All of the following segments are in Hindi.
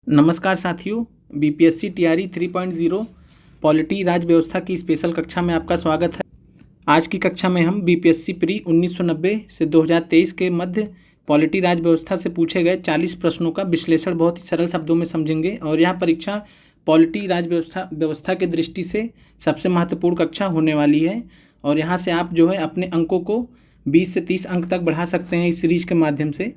नमस्कार साथियों, बीपीएससी टीआरई 3.0 पॉलिटी राज्य व्यवस्था की स्पेशल कक्षा में आपका स्वागत है। आज की कक्षा में हम बीपीएससी प्री 1990 से 2023 के मध्य पॉलिटी राज्य व्यवस्था से पूछे गए 40 प्रश्नों का विश्लेषण बहुत ही सरल शब्दों में समझेंगे। और यह परीक्षा पॉलिटी राज्य व्यवस्था के दृष्टि से सबसे महत्वपूर्ण कक्षा होने वाली है। और यहाँ से आप जो है अपने अंकों को 20 से 30 अंक तक बढ़ा सकते हैं इस सीरीज के माध्यम से।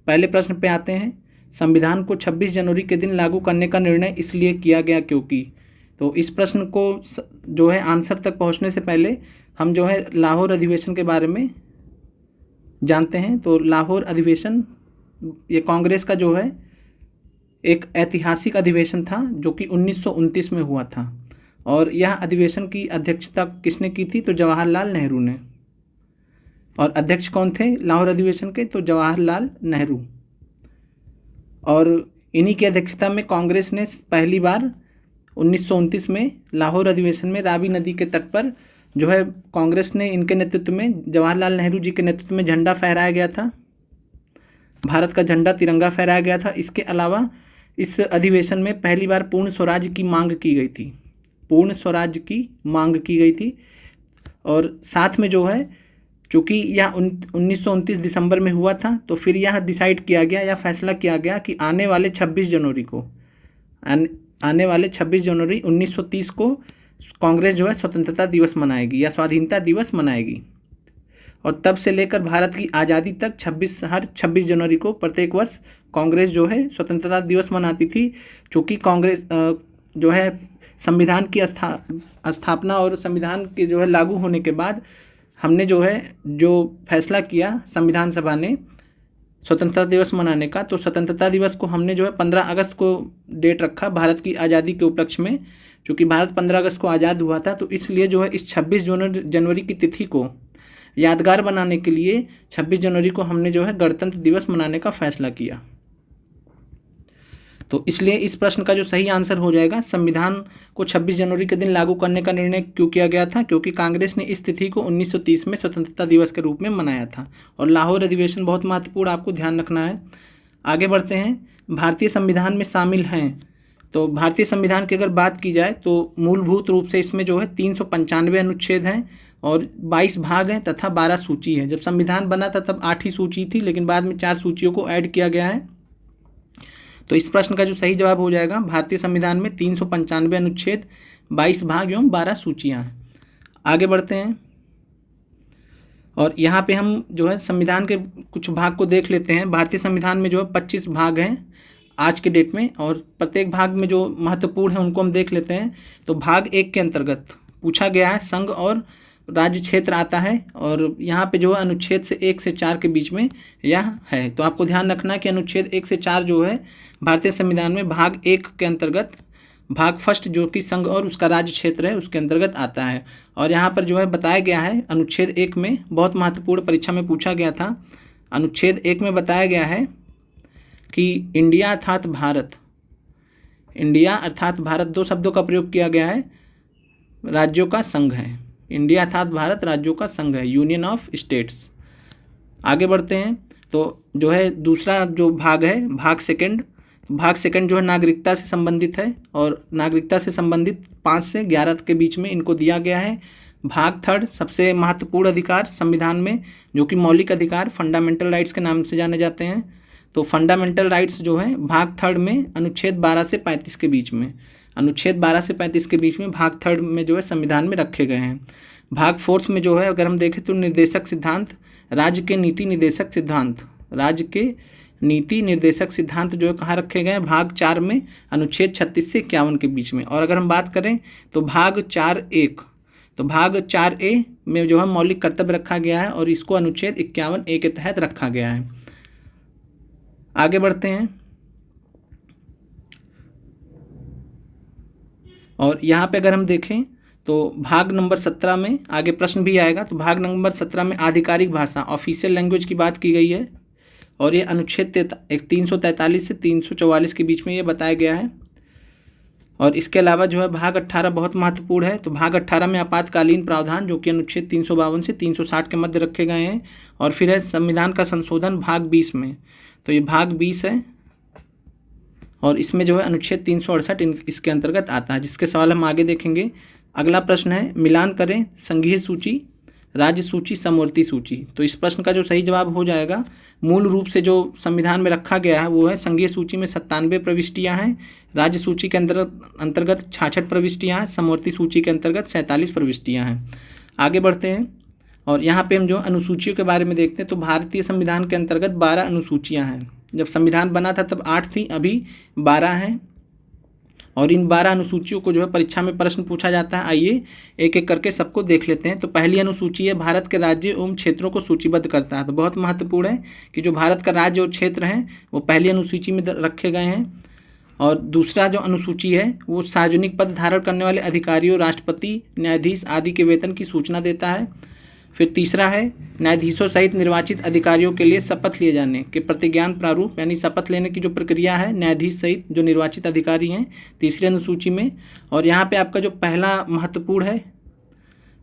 पहले प्रश्न पे आते हैं। संविधान को 26 जनवरी के दिन लागू करने का निर्णय इसलिए किया गया क्योंकि। तो इस प्रश्न को जो है आंसर तक पहुंचने से पहले हम जो है लाहौर अधिवेशन के बारे में जानते हैं। तो लाहौर अधिवेशन ये कांग्रेस का जो है एक ऐतिहासिक अधिवेशन था जो कि 1929 में हुआ था। और यह अधिवेशन की अध्यक्षता किसने की थी? तो जवाहरलाल नेहरू ने। और अध्यक्ष कौन थे लाहौर अधिवेशन के? तो जवाहरलाल नेहरू। और इन्हीं की अध्यक्षता में कांग्रेस ने पहली बार 1929 में लाहौर अधिवेशन में रावी नदी के तट पर जो है कांग्रेस ने इनके नेतृत्व में, जवाहरलाल नेहरू जी के नेतृत्व में झंडा फहराया गया था। भारत का झंडा तिरंगा फहराया गया था। इसके अलावा इस अधिवेशन में पहली बार पूर्ण स्वराज की मांग की गई थी। पूर्ण स्वराज की मांग की गई थी। और साथ में जो है चूँकि यह 1929 दिसंबर में हुआ था, तो फिर यह डिसाइड किया गया या फैसला किया गया कि आने वाले 26 जनवरी 1930 को कांग्रेस जो है स्वतंत्रता दिवस मनाएगी या स्वाधीनता दिवस मनाएगी। और तब से लेकर भारत की आज़ादी तक हर 26 जनवरी को प्रत्येक वर्ष कांग्रेस जो है स्वतंत्रता दिवस मनाती थी। चूँकि कांग्रेस जो है संविधान की स्थापना और संविधान के जो है लागू होने के बाद हमने जो फैसला किया संविधान सभा ने स्वतंत्रता दिवस मनाने का, तो स्वतंत्रता दिवस को हमने जो है 15 अगस्त को डेट रखा भारत की आज़ादी के उपलक्ष्य में। क्योंकि भारत 15 अगस्त को आज़ाद हुआ था, तो इसलिए जो है इस 26 जनवरी की तिथि को यादगार बनाने के लिए 26 जनवरी को हमने जो है गणतंत्र दिवस मनाने का फैसला किया। तो इसलिए इस प्रश्न का जो सही आंसर हो जाएगा, संविधान को 26 जनवरी के दिन लागू करने का निर्णय क्यों किया गया था? क्योंकि कांग्रेस ने इस तिथि को 1930 में स्वतंत्रता दिवस के रूप में मनाया था। और लाहौर अधिवेशन बहुत महत्वपूर्ण, आपको ध्यान रखना है। आगे बढ़ते हैं। भारतीय संविधान में शामिल हैं। तो भारतीय संविधान की अगर बात की जाए तो मूलभूत रूप से इसमें जो है 395 अनुच्छेद हैं और 22 भाग हैं तथा 12 सूची है। जब संविधान बना था तब 8 ही सूची थी, लेकिन बाद में 4 सूचियों को ऐड किया गया है। तो इस प्रश्न का जो सही जवाब हो जाएगा, भारतीय संविधान में 395 अनुच्छेद, 22 भाग एवं 12 सूचियाँ हैं। आगे बढ़ते हैं। और यहाँ पे हम जो है संविधान के कुछ भाग को देख लेते हैं। भारतीय संविधान में जो है 25 भाग हैं आज के डेट में, और प्रत्येक भाग में जो महत्वपूर्ण है उनको हम देख लेते हैं। तो भाग 1 के अंतर्गत पूछा गया है संघ और राज्य क्षेत्र आता है। और यहाँ पे जो है अनुच्छेद से 1 से 4 के बीच में यह है। तो आपको ध्यान रखना है कि अनुच्छेद 1 से 4 जो है भारतीय संविधान में भाग 1 के अंतर्गत, भाग फर्स्ट जो कि संघ और उसका राज्य क्षेत्र है उसके अंतर्गत आता है। और यहाँ पर जो है बताया गया है अनुच्छेद 1 में, बहुत महत्वपूर्ण, परीक्षा में पूछा गया था। अनुच्छेद 1 में बताया गया है कि इंडिया अर्थात भारत, इंडिया अर्थात भारत 2 शब्दों का प्रयोग किया गया है, राज्यों का संघ है। इंडिया अर्थात भारत राज्यों का संघ है, यूनियन ऑफ स्टेट्स। आगे बढ़ते हैं। तो जो है दूसरा जो भाग है, भाग सेकंड जो है नागरिकता से संबंधित है। और नागरिकता से संबंधित 5 से 11 के बीच में इनको दिया गया है। भाग थर्ड सबसे महत्वपूर्ण अधिकार संविधान में, जो कि मौलिक अधिकार, फंडामेंटल राइट्स के नाम से जाने जाते हैं। तो फंडामेंटल राइट्स जो है भाग थर्ड में अनुच्छेद 12 से 35 के बीच में, अनुच्छेद 12 से 35 के बीच में भाग थर्ड में जो है संविधान में रखे गए हैं। भाग फोर्थ में जो है अगर हम देखें तो निर्देशक सिद्धांत, राज्य के नीति निर्देशक सिद्धांत, राज्य के नीति निर्देशक सिद्धांत जो है कहाँ रखे गए हैं? भाग 4 में, अनुच्छेद 36 से 51 के बीच में। और अगर हम बात करें तो भाग 4(1), तो भाग 4(a) में जो है मौलिक कर्तव्य रखा गया है और इसको अनुच्छेद 51(a) के तहत रखा गया है। आगे बढ़ते हैं। और यहाँ पे अगर हम देखें तो भाग नंबर 17 में आगे प्रश्न भी आएगा। तो भाग नंबर 17 में आधिकारिक भाषा, ऑफिशियल लैंग्वेज की बात की गई है। और ये अनुच्छेद 343 से 344 के बीच में ये बताया गया है। और इसके अलावा जो है भाग 18 बहुत महत्वपूर्ण है। तो भाग 18 में आपातकालीन प्रावधान, जो कि अनुच्छेद 352 से 360 के मध्य रखे गए हैं। और फिर है संविधान का संशोधन भाग 20 में। तो ये भाग 20 है। और इसमें जो है अनुच्छेद 368 इसके अंतर्गत आता है, जिसके सवाल हम आगे देखेंगे। अगला प्रश्न है, मिलान करें संघीय सूची, राज्य सूची, समवर्ती सूची। तो इस प्रश्न का जो सही जवाब हो जाएगा, मूल रूप से जो संविधान में रखा गया है वो है संघीय सूची में 97 प्रविष्टियाँ हैं, राज्य सूची के अंतर्गत 66 प्रविष्टियाँ हैं, समवर्ती सूची के अंतर्गत 47 प्रविष्टियाँ हैं। आगे बढ़ते हैं और यहाँ पे हम जो अनुसूचियों के बारे में देखते हैं। तो भारतीय संविधान के अंतर्गत 12 अनुसूचियाँ हैं। जब संविधान बना था तब 8 थी, अभी 12 हैं। और इन 12 अनुसूचियों को जो है परीक्षा में प्रश्न पूछा जाता है। आइए एक एक करके सबको देख लेते हैं। तो पहली अनुसूची है, भारत के राज्य एवं क्षेत्रों को सूचीबद्ध करता है। तो बहुत महत्वपूर्ण है कि जो भारत का राज्य और क्षेत्र हैं वो पहली अनुसूची में रखे गए हैं। और दूसरा जो अनुसूची है वो सार्वजनिक पद धारण करने वाले अधिकारियों, राष्ट्रपति, न्यायाधीश आदि के वेतन की सूचना देता है। फिर तीसरा है, न्यायाधीशों सहित निर्वाचित अधिकारियों के लिए शपथ लिए जाने के प्रतिज्ञान प्रारूप, यानी शपथ लेने की जो प्रक्रिया है न्यायाधीश सहित जो निर्वाचित अधिकारी हैं, तीसरी अनुसूची में। और यहाँ पे आपका जो पहला महत्वपूर्ण है,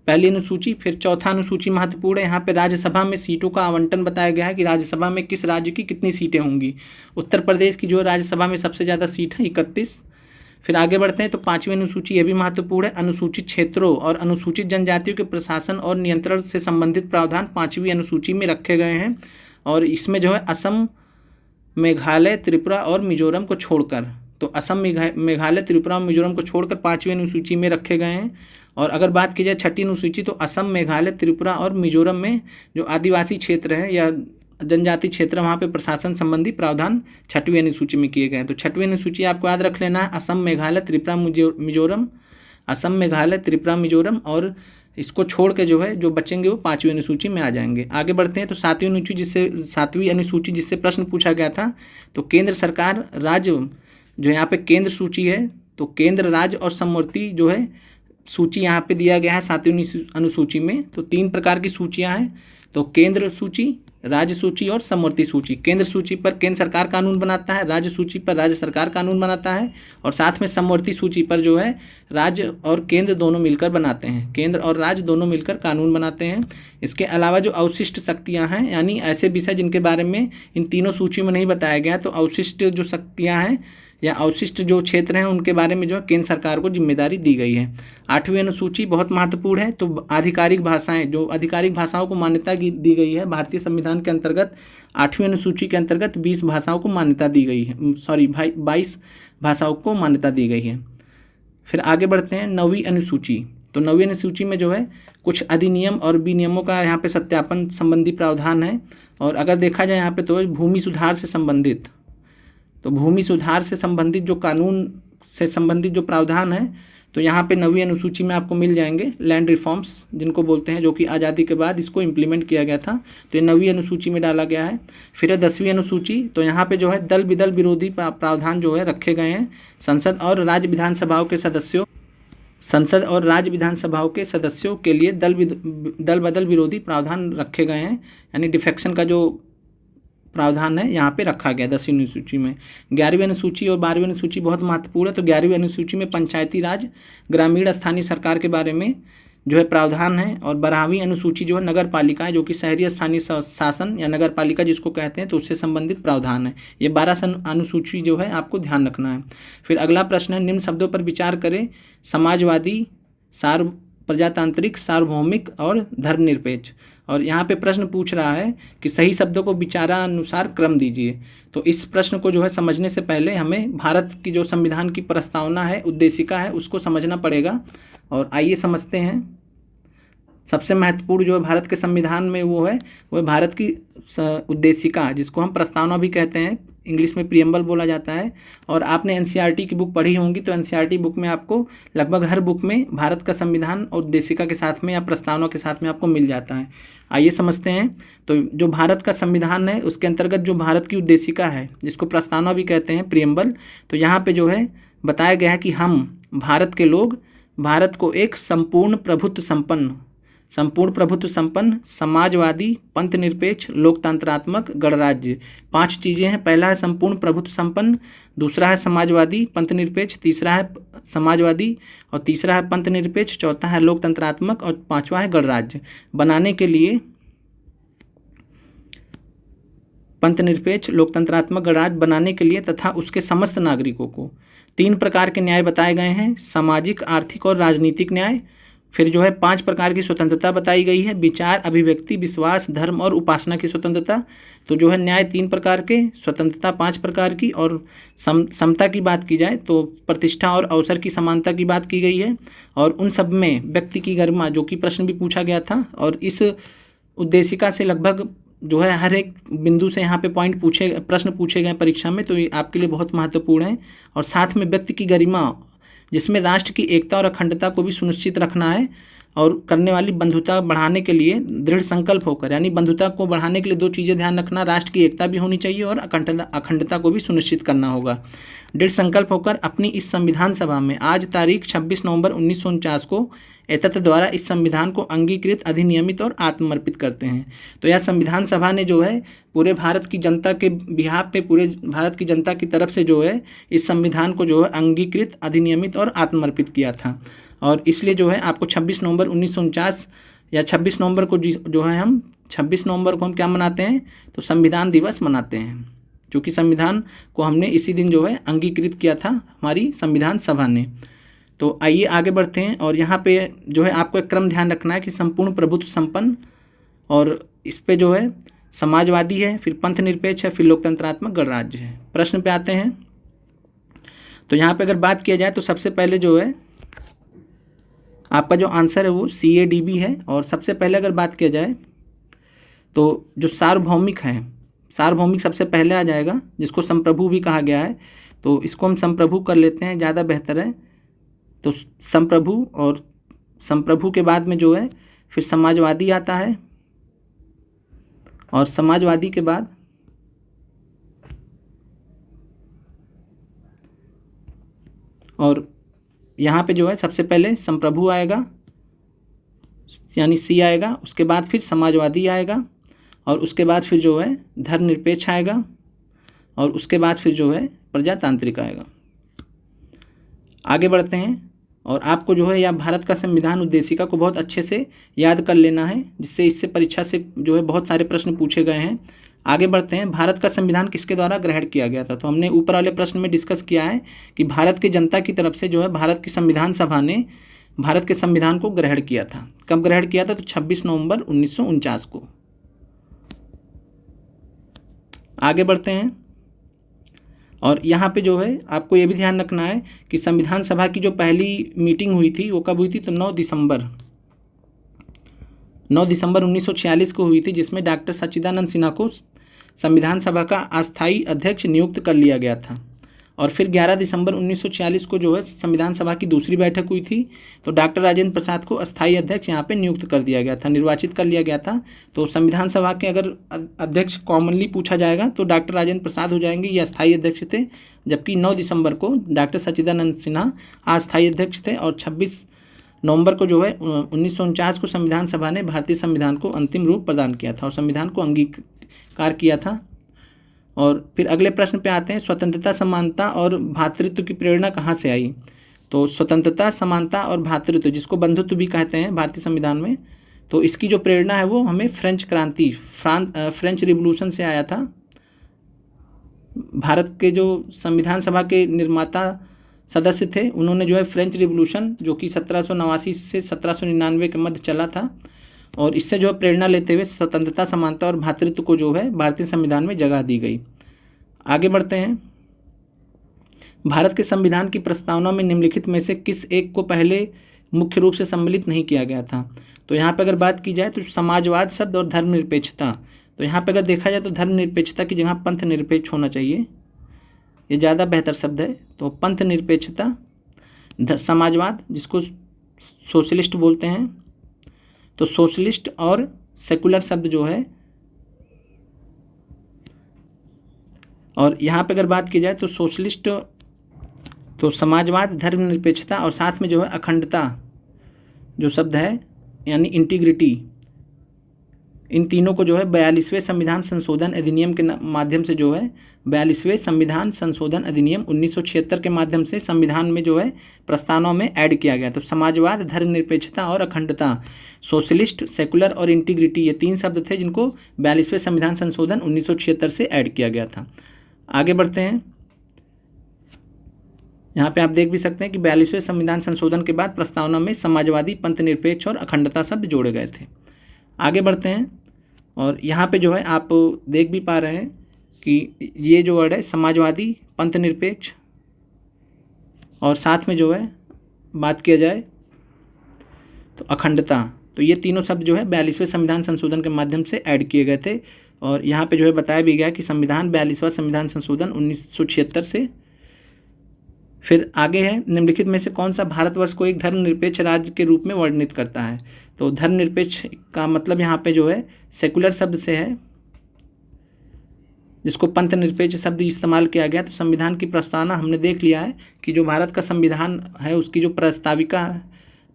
पहली अनुसूची। फिर चौथा अनुसूची महत्वपूर्ण है, यहाँ पे राज्यसभा में सीटों का आवंटन बताया गया है कि राज्यसभा में किस राज्य की कितनी सीटें होंगी। उत्तर प्रदेश की जो राज्यसभा में सबसे ज़्यादा सीट है 31। फिर आगे बढ़ते हैं तो पाँचवीं अनुसूची, ये भी महत्वपूर्ण है, अनुसूचित क्षेत्रों और अनुसूचित जनजातियों के प्रशासन और नियंत्रण से संबंधित प्रावधान पाँचवीं अनुसूची में रखे गए हैं। और इसमें जो है असम, मेघालय, त्रिपुरा और मिजोरम को छोड़कर, तो असम, मेघालय, त्रिपुरा और मिजोरम को छोड़कर पाँचवीं अनुसूची में रखे गए हैं। और अगर बात की जाए छठी अनुसूची, तो असम, मेघालय, त्रिपुरा और मिजोरम में जो आदिवासी क्षेत्र है या जनजाति क्षेत्र, वहाँ पे प्रशासन संबंधी प्रावधान छठवीं अनुसूची में किए गए हैं। तो छठवीं अनुसूची आपको याद रख लेना है, असम, मेघालय, त्रिपुरा, मिजोरम, असम, मेघालय, त्रिपुरा, मिजोरम, और इसको छोड़ के जो है जो बचेंगे वो पाँचवीं अनुसूची में आ जाएंगे। आगे बढ़ते हैं तो सातवीं अनुसूची जिससे प्रश्न पूछा गया था। तो केंद्र सरकार, राज्य, जो यहाँ पे केंद्र सूची है, तो केंद्र, राज्य और समवर्ती जो है सूची यहाँ पे दिया गया है सातवीं अनुसूची में। तो 3 प्रकार की सूचियाँ हैं, तो केंद्र सूची, राज्य सूची और समवर्ती सूची। केंद्र सूची पर केंद्र सरकार कानून बनाता है, राज्य सूची पर राज्य सरकार कानून बनाता है, और साथ में समवर्ती सूची पर जो है राज्य और केंद्र दोनों मिलकर बनाते हैं, केंद्र और राज्य दोनों मिलकर कानून बनाते हैं। इसके अलावा जो अवशिष्ट शक्तियाँ हैं, यानी ऐसे विषय जिनके बारे में इन तीनों सूचियों में नहीं बताया गया, तो अवशिष्ट जो शक्तियाँ हैं या अवशिष्ट जो क्षेत्र हैं उनके बारे में जो है केंद्र सरकार को जिम्मेदारी दी गई है। आठवीं अनुसूची बहुत महत्वपूर्ण है, तो आधिकारिक भाषाएं, जो आधिकारिक भाषाओं को मान्यता दी गई है भारतीय संविधान के अंतर्गत, आठवीं अनुसूची के अंतर्गत 20 भाषाओं को मान्यता दी गई है, 22 भाषाओं को मान्यता दी गई है। फिर आगे बढ़ते हैं नवीं अनुसूची। तो नवीं अनुसूची में जो है कुछ अधिनियम और विनियमों का यहाँ पे सत्यापन संबंधी प्रावधान है। और अगर देखा जाए यहाँ पे तो भूमि सुधार से संबंधित, तो भूमि सुधार से संबंधित जो कानून से संबंधित जो प्रावधान है, तो यहाँ पे नवीं अनुसूची में आपको मिल जाएंगे। लैंड रिफॉर्म्स जिनको बोलते हैं, जो कि आज़ादी के बाद इसको इम्प्लीमेंट किया गया था, तो ये नवीं अनुसूची में डाला गया है। फिर है 10वीं अनुसूची। तो यहाँ पे जो है दल विदल विरोधी प्रावधान जो है रखे गए हैं। संसद और राज्य विधानसभाओं के सदस्यों के लिए दल बदल विरोधी प्रावधान रखे गए हैं, यानी डिफेक्शन का जो प्रावधान है यहाँ पे रखा गया 10वीं अनुसूची में। 11वीं अनुसूची और 12वीं अनुसूची बहुत महत्वपूर्ण है। तो 11वीं अनुसूची में पंचायती राज, ग्रामीण स्थानीय सरकार के बारे में जो है प्रावधान है। और 12वीं अनुसूची जो है नगर पालिका, जो कि शहरी स्थानीय शासन या नगर पालिका जिसको कहते हैं, तो उससे संबंधित प्रावधान है। ये 12 अनुसूची जो है आपको ध्यान रखना है। फिर अगला प्रश्न है, निम्न शब्दों पर विचार करें, समाजवादी, प्रजातांत्रिक, सार्वभौमिक और धर्मनिरपेक्ष। और यहाँ पे प्रश्न पूछ रहा है कि सही शब्दों को विचारानुसार क्रम दीजिए। तो इस प्रश्न को जो है समझने से पहले हमें भारत की जो संविधान की प्रस्तावना है, उद्देशिका है, उसको समझना पड़ेगा। और आइए समझते हैं। सबसे महत्वपूर्ण जो है भारत के संविधान में वो है भारत की उद्देशिका, जिसको हम प्रस्तावना भी कहते हैं, इंग्लिश में प्रीएम्बल बोला जाता है। और आपने एनसीईआरटी की बुक पढ़ी होंगी, तो एनसीईआरटी बुक में आपको लगभग हर बुक में भारत का संविधान और उद्देशिका के साथ में या प्रस्तावना के साथ में आपको मिल जाता है। आइए समझते हैं। तो जो भारत का संविधान है उसके अंतर्गत जो भारत की उद्देशिका है, जिसको प्रस्तावना भी कहते हैं, प्रीएम्बल, तो यहाँ पे जो है बताया गया है कि हम भारत के लोग भारत को एक संपूर्ण प्रभुत्व संपन्न, समाजवादी, पंथनिरपेक्ष, लोकतंत्रात्मक गणराज्य, 5 चीज़ें हैं। पहला है संपूर्ण प्रभुत्व संपन्न, दूसरा है समाजवादी पंथनिरपेक्ष, तीसरा है समाजवादी और तीसरा है पंथनिरपेक्ष, चौथा है लोकतंत्रात्मक और 5वां है गणराज्य बनाने के लिए पंथनिरपेक्ष लोकतंत्रात्मक गणराज्य बनाने के लिए तथा उसके समस्त नागरिकों को 3 प्रकार के न्याय बताए गए हैं, सामाजिक, आर्थिक और राजनीतिक न्याय। फिर जो है 5 प्रकार की स्वतंत्रता बताई गई है, विचार, अभिव्यक्ति, विश्वास, धर्म और उपासना की स्वतंत्रता। तो जो है न्याय 3 प्रकार के, स्वतंत्रता 5 प्रकार की, और समता की बात की जाए तो प्रतिष्ठा और अवसर की समानता की बात की गई है। और उन सब में व्यक्ति की गरिमा, जो कि प्रश्न भी पूछा गया था, और इस उद्देशिका से लगभग जो है हर एक बिंदु से यहाँ पे प्रश्न पूछे गए परीक्षा में, तो ये आपके लिए बहुत महत्वपूर्ण है। और साथ में व्यक्ति की गरिमा, जिसमें राष्ट्र की एकता और अखंडता को भी सुनिश्चित रखना है, और करने वाली बंधुता बढ़ाने के लिए दृढ़ संकल्प होकर, यानी बंधुता को बढ़ाने के लिए 2 चीज़ें ध्यान रखना, राष्ट्र की एकता भी होनी चाहिए और अखंडता को भी सुनिश्चित करना होगा। दृढ़ संकल्प होकर अपनी इस संविधान सभा में आज तारीख 26 नवंबर 1949 को एतत् द्वारा इस संविधान को अंगीकृत, अधिनियमित और आत्मर्पित करते हैं। तो यह संविधान सभा ने जो है पूरे भारत की जनता के बिहाफ पे, पूरे भारत की जनता की तरफ से जो है इस संविधान को जो है अंगीकृत, अधिनियमित और आत्मर्पित किया था। और इसलिए जो है आपको 26 नवंबर 1949 या 26 नवंबर को जो है हम 26 नवंबर को हम क्या मनाते हैं, तो संविधान दिवस मनाते हैं, क्योंकि संविधान को हमने इसी दिन जो है अंगीकृत किया था हमारी संविधान सभा ने। तो आइए आगे बढ़ते हैं। और यहाँ पे जो है आपको एक क्रम ध्यान रखना है कि संपूर्ण प्रभुत्व संपन्न, और इस पे जो है समाजवादी है, फिर पंथनिरपेक्ष है, फिर लोकतंत्रात्मक गणराज्य है। प्रश्न पे आते हैं। तो यहाँ पे अगर बात किया जाए तो सबसे पहले जो है आपका जो आंसर है वो CADB है। और सबसे पहले अगर बात किया जाए तो जो सार्वभौमिक है, सार्वभौमिक सबसे पहले आ जाएगा, जिसको संप्रभु भी कहा गया है। तो इसको हम संप्रभु कर लेते हैं, ज़्यादा बेहतर है। तो संप्रभु, और संप्रभु के बाद में जो है फिर समाजवादी आता है, और समाजवादी के बाद और यहाँ पे जो है सबसे पहले संप्रभु आएगा, यानी C आएगा, उसके बाद फिर समाजवादी आएगा, और उसके बाद फिर जो है धर्मनिरपेक्ष आएगा, और उसके बाद फिर जो है प्रजातांत्रिक आएगा। आगे बढ़ते हैं। और आपको जो है या भारत का संविधान उद्देशिका को बहुत अच्छे से याद कर लेना है, जिससे इससे परीक्षा से जो है बहुत सारे प्रश्न पूछे गए हैं। आगे बढ़ते हैं। भारत का संविधान किसके द्वारा ग्रहण किया गया था? तो हमने ऊपर वाले प्रश्न में डिस्कस किया है कि भारत की जनता की तरफ से जो है भारत की संविधान सभा ने भारत के संविधान को ग्रहण किया था। कब ग्रहण किया था? तो 26 नवंबर 1949 को। आगे बढ़ते हैं। और यहाँ पे जो है आपको ये भी ध्यान रखना है कि संविधान सभा की जो पहली मीटिंग हुई थी वो कब हुई थी? तो 9 दिसंबर 1946 को हुई थी, जिसमें डॉक्टर सच्चिदानंद सिन्हा को संविधान सभा का अस्थायी अध्यक्ष नियुक्त कर लिया गया था। और फिर 11 दिसंबर 1946 को जो है संविधान सभा की दूसरी बैठक हुई थी, तो डॉक्टर राजेंद्र प्रसाद को अस्थायी अध्यक्ष यहाँ पे नियुक्त कर दिया गया था, निर्वाचित कर लिया गया था। तो संविधान सभा के अगर अध्यक्ष कॉमनली पूछा जाएगा तो डॉक्टर राजेंद्र प्रसाद हो जाएंगे, ये अस्थायी अध्यक्ष थे। जबकि 9 दिसंबर को डॉक्टर सच्चिदानंद सिन्हा अस्थायी अध्यक्ष थे, और 26 नवंबर को जो है 1949 को संविधान सभा ने भारतीय संविधान को अंतिम रूप प्रदान किया था और संविधान को अंगीकार किया था। और फिर अगले प्रश्न पे आते हैं। स्वतंत्रता, समानता और भ्रातृत्व की प्रेरणा कहाँ से आई? तो स्वतंत्रता, समानता और भ्रातृत्व, जिसको बंधुत्व भी कहते हैं भारतीय संविधान में, तो इसकी जो प्रेरणा है वो हमें फ्रेंच क्रांति, फ्रेंच रिवॉल्यूशन से आया था। भारत के जो संविधान सभा के निर्माता सदस्य थे, उन्होंने जो है फ्रेंच रिवॉल्यूशन, जो कि 1789 से 1799 के मध्य चला था, और इससे जो है प्रेरणा लेते हुए स्वतंत्रता, समानता और भ्रातृत्व को जो है भारतीय संविधान में जगह दी गई। आगे बढ़ते हैं। भारत के संविधान की प्रस्तावना में निम्नलिखित में से किस एक को पहले मुख्य रूप से सम्मिलित नहीं किया गया था? तो यहाँ पे अगर बात की जाए तो समाजवाद शब्द और धर्मनिरपेक्षता, तो यहाँ पे अगर देखा जाए तो धर्मनिरपेक्षता की जगह पंथ निरपेक्ष होना चाहिए, ये ज़्यादा बेहतर शब्द है। तो पंथ निरपेक्षता, समाजवाद जिसको सोशलिस्ट बोलते हैं, तो सोशलिस्ट और सेकुलर शब्द जो है, और यहाँ पे अगर बात की जाए तो सोशलिस्ट, तो समाजवाद, धर्मनिरपेक्षता और साथ में जो है अखंडता जो शब्द है, यानी इंटीग्रिटी, इन तीनों को जो है 42वें संविधान संशोधन अधिनियम के माध्यम से जो है 42वें संविधान संशोधन अधिनियम 1976 के माध्यम से संविधान में जो है प्रस्तावना में ऐड किया गया। तो समाजवाद, धर्मनिरपेक्षता और अखंडता, सोशलिस्ट, सेकुलर और इंटीग्रिटी, ये 3 शब्द थे जिनको 42वें संविधान संशोधन 1976 से ऐड किया गया था। आगे बढ़ते हैं। यहाँ पे आप देख भी सकते हैं कि 42वें संविधान संशोधन के बाद प्रस्तावना में समाजवादी, पंथनिरपेक्ष और अखंडता शब्द जोड़े गए थे। आगे बढ़ते हैं और यहाँ पे जो है आप देख भी पा रहे हैं कि ये जो वर्ड है समाजवादी, पंथनिरपेक्ष और साथ में जो है बात किया जाए तो अखंडता, तो ये तीनों शब्द जो है 42वें संविधान संशोधन के माध्यम से ऐड किए गए थे। और यहाँ पे जो है बताया भी गया कि संविधान 42वां संविधान संशोधन 1976 से। फिर आगे है, निम्नलिखित में से कौन सा भारतवर्ष को एक धर्मनिरपेक्ष राज्य के रूप में वर्णित करता है। तो धर्मनिरपेक्ष का मतलब यहाँ पे जो है सेकुलर शब्द से है, जिसको पंथ निरपेक्ष शब्द इस्तेमाल किया गया। तो संविधान की प्रस्तावना हमने देख लिया है कि जो भारत का संविधान है उसकी जो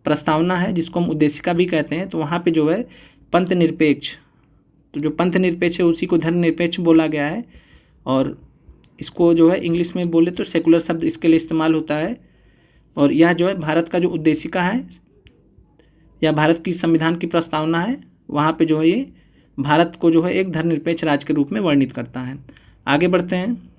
प्रस्तावना है, जिसको हम उद्देशिका भी कहते हैं, तो वहाँ पे जो है पंथ निरपेक्ष, तो जो पंथ निरपेक्ष है उसी को धर्मनिरपेक्ष बोला गया है। और इसको जो है इंग्लिश में बोले तो सेकुलर शब्द इसके लिए इस्तेमाल होता है। और यह जो है भारत का जो उद्देशिका है या भारत की संविधान की प्रस्तावना है, वहाँ पे जो है ये भारत को जो है एक धर्मनिरपेक्ष राज्य के रूप में वर्णित करता है। आगे बढ़ते हैं।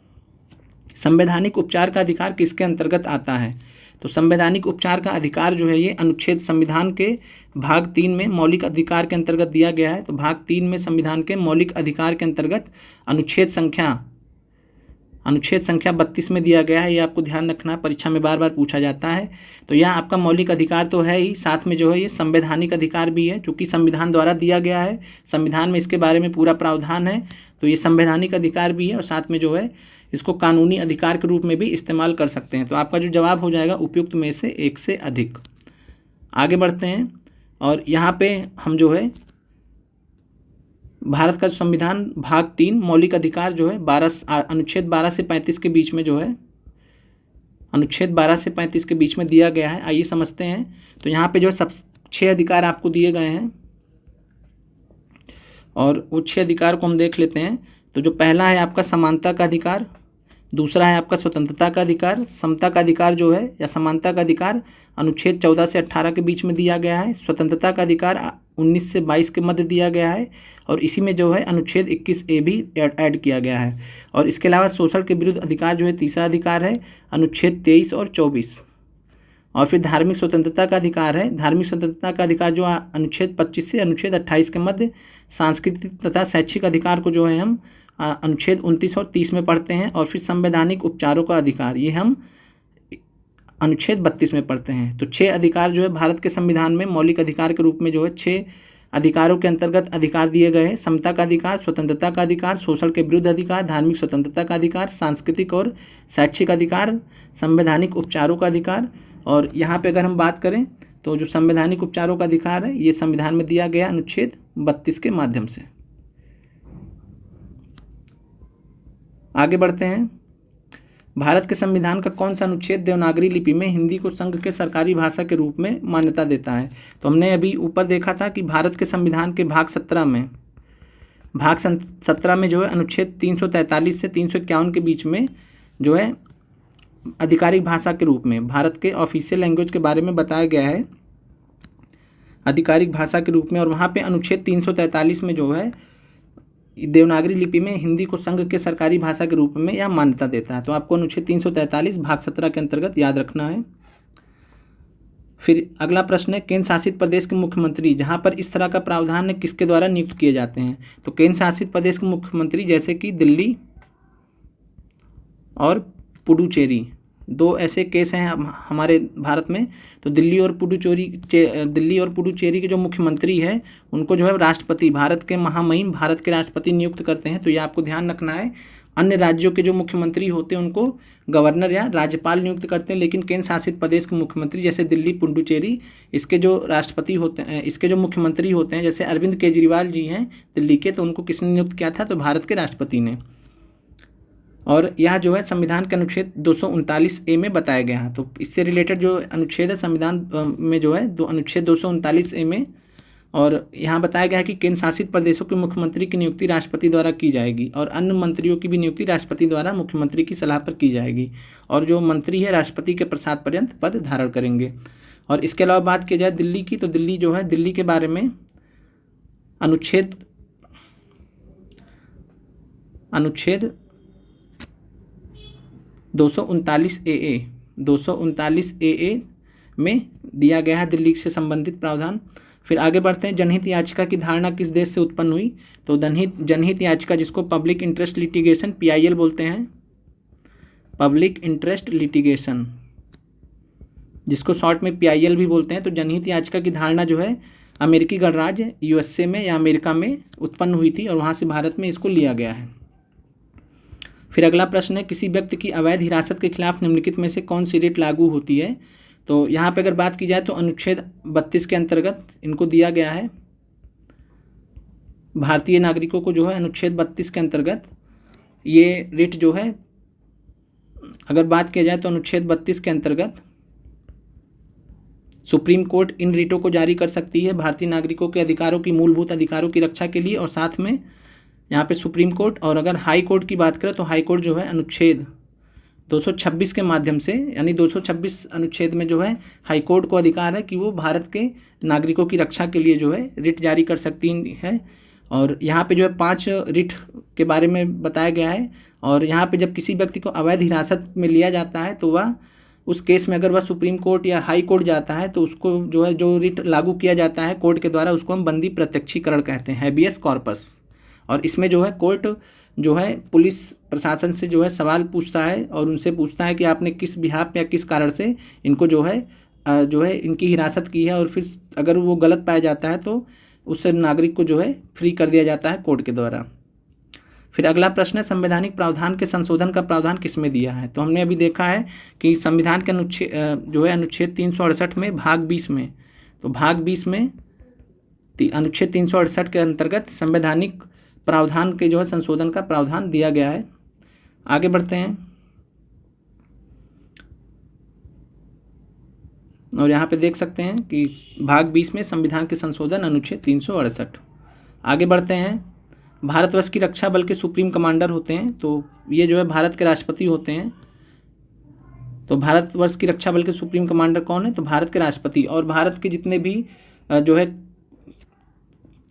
संवैधानिक उपचार का अधिकार किसके अंतर्गत आता है। तो संवैधानिक उपचार का अधिकार जो है ये अनुच्छेद संविधान के भाग 3 में मौलिक अधिकार के अंतर्गत दिया गया है। तो भाग 3 में संविधान के मौलिक अधिकार के अंतर्गत अनुच्छेद संख्या 32 में दिया गया है। ये आपको ध्यान रखना, परीक्षा में बार बार पूछा जाता है। तो यह आपका मौलिक अधिकार तो है ही, साथ में जो है ये संवैधानिक अधिकार भी है, चूँकि संविधान द्वारा दिया गया है, संविधान में इसके बारे में पूरा प्रावधान है। तो ये संवैधानिक अधिकार भी है और साथ में जो है इसको कानूनी अधिकार के रूप में भी इस्तेमाल कर सकते हैं। तो आपका जो जवाब हो जाएगा उपयुक्त में से एक से अधिक। आगे बढ़ते हैं और यहाँ पे हम जो है भारत का संविधान भाग 3 मौलिक अधिकार जो है अनुच्छेद 12 से 35 के बीच में जो है अनुच्छेद 12 से 35 के बीच में दिया गया है। आइए समझते हैं। तो यहाँ पे जो सब 6 अधिकार आपको दिए गए हैं और वो 6 अधिकार को हम देख लेते हैं। तो जो पहला है आपका समानता का अधिकार, दूसरा है आपका स्वतंत्रता का अधिकार, समता का अधिकार जो है या समानता का अधिकार अनुच्छेद 14 से 18 के बीच में दिया गया है। स्वतंत्रता का अधिकार 19 से 22 के मध्य दिया गया है और इसी में जो है अनुच्छेद 21A भी ऐड किया गया है। और इसके अलावा शोषण के विरुद्ध अधिकार जो है तीसरा अधिकार है अनुच्छेद 23 और 24। और फिर धार्मिक स्वतंत्रता का अधिकार है। धार्मिक स्वतंत्रता का अधिकार जो अनुच्छेद 25 से अनुच्छेद 28 के मध्य। सांस्कृतिक तथा शैक्षिक अधिकार को जो है हम अनुच्छेद 29 और 30 में पढ़ते हैं। और फिर संवैधानिक उपचारों का अधिकार ये हम अनुच्छेद 32 में पढ़ते हैं। तो 6 अधिकार जो है भारत के संविधान में मौलिक अधिकार के रूप में जो है 6 अधिकारों के अंतर्गत अधिकार दिए गए हैं। समता का अधिकार, स्वतंत्रता का अधिकार, शोषण के विरुद्ध अधिकार, धार्मिक स्वतंत्रता का अधिकार, सांस्कृतिक और शैक्षिक अधिकार, संवैधानिक उपचारों का अधिकार। और यहाँ पे अगर हम बात करें तो जो संवैधानिक उपचारों का अधिकार है ये संविधान में दिया गया अनुच्छेद 32 के माध्यम से। आगे बढ़ते हैं। भारत के संविधान का कौन सा अनुच्छेद देवनागरी लिपि में हिंदी को संघ के सरकारी भाषा के रूप में मान्यता देता है। तो हमने अभी ऊपर देखा था कि भारत के संविधान के भाग 17 में जो है अनुच्छेद 343 से 351 के बीच में जो है आधिकारिक भाषा के रूप में भारत के ऑफिशियल लैंग्वेज के बारे में बताया गया है आधिकारिक भाषा के रूप में। और वहाँ पे अनुच्छेद 343 में जो है देवनागरी लिपि में हिंदी को संघ के सरकारी भाषा के रूप में यह मान्यता देता है। तो आपको अनुच्छेद 343 भाग 17 के अंतर्गत याद रखना है। फिर अगला प्रश्न है, केंद्र शासित प्रदेश के मुख्यमंत्री जहाँ पर इस तरह का प्रावधान है किसके द्वारा नियुक्त किए जाते हैं। तो केंद्र शासित प्रदेश के मुख्यमंत्री जैसे कि दिल्ली और पुडुचेरी, 2 ऐसे केस हैं हमारे भारत में। तो दिल्ली और पुडुचेरी के जो मुख्यमंत्री हैं उनको जो है राष्ट्रपति, भारत के महामहिम भारत के राष्ट्रपति नियुक्त करते हैं। तो ये आपको ध्यान रखना है। अन्य राज्यों के जो मुख्यमंत्री होते हैं उनको गवर्नर या राज्यपाल नियुक्त करते हैं, लेकिन केंद्र शासित प्रदेश के मुख्यमंत्री जैसे दिल्ली, पुडुचेरी, इसके जो राष्ट्रपति होते हैं, इसके जो मुख्यमंत्री होते हैं, जैसे अरविंद केजरीवाल जी हैं दिल्ली के, तो उनको किसने नियुक्त किया था। तो भारत के राष्ट्रपति ने। और यह जो है संविधान के अनुच्छेद 239A में बताया गया है। तो इससे रिलेटेड जो अनुच्छेद है संविधान में जो है अनुच्छेद 239A में और यहाँ बताया गया है कि केंद्र शासित प्रदेशों के मुख्यमंत्री की नियुक्ति राष्ट्रपति द्वारा की जाएगी और अन्य मंत्रियों की भी नियुक्ति राष्ट्रपति द्वारा मुख्यमंत्री की सलाह पर की जाएगी और जो मंत्री है राष्ट्रपति के प्रसाद पर्यंत पद धारण करेंगे। और इसके अलावा बात की जाए दिल्ली की, तो दिल्ली जो है, दिल्ली के बारे में अनुच्छेद 239 AA में दिया गया है दिल्ली से संबंधित प्रावधान। फिर आगे बढ़ते हैं, जनहित याचिका की धारणा किस देश से उत्पन्न हुई? तो जनहित याचिका, जिसको पब्लिक इंटरेस्ट लिटिगेशन PIL बोलते हैं, पब्लिक इंटरेस्ट लिटिगेशन, जिसको शॉर्ट में PIL भी बोलते हैं, तो जनहित याचिका की धारणा जो है अमेरिकी गणराज्य USA में या अमेरिका में उत्पन्न हुई थी और वहाँ से भारत में इसको लिया गया है। फिर अगला प्रश्न है, किसी व्यक्ति की अवैध हिरासत के खिलाफ निम्नलिखित में से कौन सी रिट लागू होती है? तो यहाँ पे अगर बात की जाए तो अनुच्छेद 32 के अंतर्गत इनको दिया गया है, भारतीय नागरिकों को जो है अनुच्छेद 32 के अंतर्गत ये रिट जो है, अगर बात की जाए तो अनुच्छेद 32 के अंतर्गत सुप्रीम कोर्ट इन रिटों को जारी कर सकती है भारतीय नागरिकों के अधिकारों की, मूलभूत अधिकारों की रक्षा के लिए, और साथ में यहाँ पे सुप्रीम कोर्ट, और अगर हाई कोर्ट की बात करें तो हाई कोर्ट जो है अनुच्छेद 226 के माध्यम से, यानी 226 अनुच्छेद में जो है हाई कोर्ट को अधिकार है कि वो भारत के नागरिकों की रक्षा के लिए जो है रिट जारी कर सकती है। और यहाँ पे जो है 5 रिट के बारे में बताया गया है। और यहाँ पे जब किसी व्यक्ति को अवैध हिरासत में लिया जाता है तो वह उस केस में अगर वह सुप्रीम कोर्ट या हाई कोर्ट जाता है तो उसको जो है जो रिट लागू किया जाता है कोर्ट के द्वारा, उसको हम बंदी प्रत्यक्षीकरण कहते हैं, हैबियस कॉर्पस। और इसमें जो है कोर्ट जो है पुलिस प्रशासन से जो है सवाल पूछता है और उनसे पूछता है कि आपने किस बिहाफ या किस कारण से इनको जो है इनकी हिरासत की है, और फिर अगर वो गलत पाया जाता है तो उस नागरिक को जो है फ्री कर दिया जाता है कोर्ट के द्वारा। फिर अगला प्रश्न है, संवैधानिक प्रावधान के संशोधन का प्रावधान किसमें दिया है? तो हमने अभी देखा है कि संविधान के अनुच्छेद 368 में भाग 20 में, तो भाग 20 में अनुच्छेद 368 के अंतर्गत संवैधानिक प्रावधान के जो है संशोधन का प्रावधान दिया गया है। आगे बढ़ते हैं और यहाँ पे देख सकते हैं कि भाग 20 में संविधान के संशोधन अनुच्छेद 368। आगे बढ़ते हैं, भारतवर्ष की रक्षा बल के सुप्रीम कमांडर होते हैं, तो ये जो है भारत के राष्ट्रपति होते हैं। तो भारतवर्ष की रक्षा बल के सुप्रीम कमांडर कौन है? तो भारत के राष्ट्रपति। और भारत के जितने भी जो है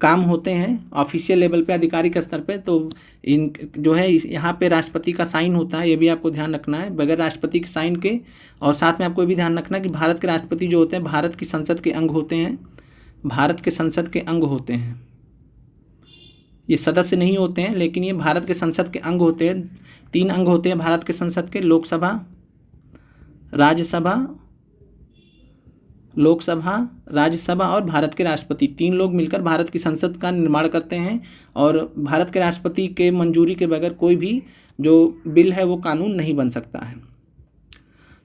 काम होते हैं ऑफिशियल लेवल पे, आधिकारिक स्तर पे, तो इन जो है यहाँ पे राष्ट्रपति का साइन होता है, ये भी आपको ध्यान रखना है, बगैर राष्ट्रपति के साइन के। और साथ में आपको ये भी ध्यान रखना है कि भारत के राष्ट्रपति जो होते हैं भारत की संसद के अंग होते हैं, भारत के संसद के अंग होते हैं, ये सदस्य नहीं होते हैं लेकिन ये भारत के संसद के अंग होते हैं। 3 अंग होते हैं भारत के संसद के, लोकसभा, राज्यसभा और भारत के राष्ट्रपति। 3 लोग मिलकर भारत की संसद का निर्माण करते हैं और भारत के राष्ट्रपति के मंजूरी के बगैर कोई भी जो बिल है वो कानून नहीं बन सकता है।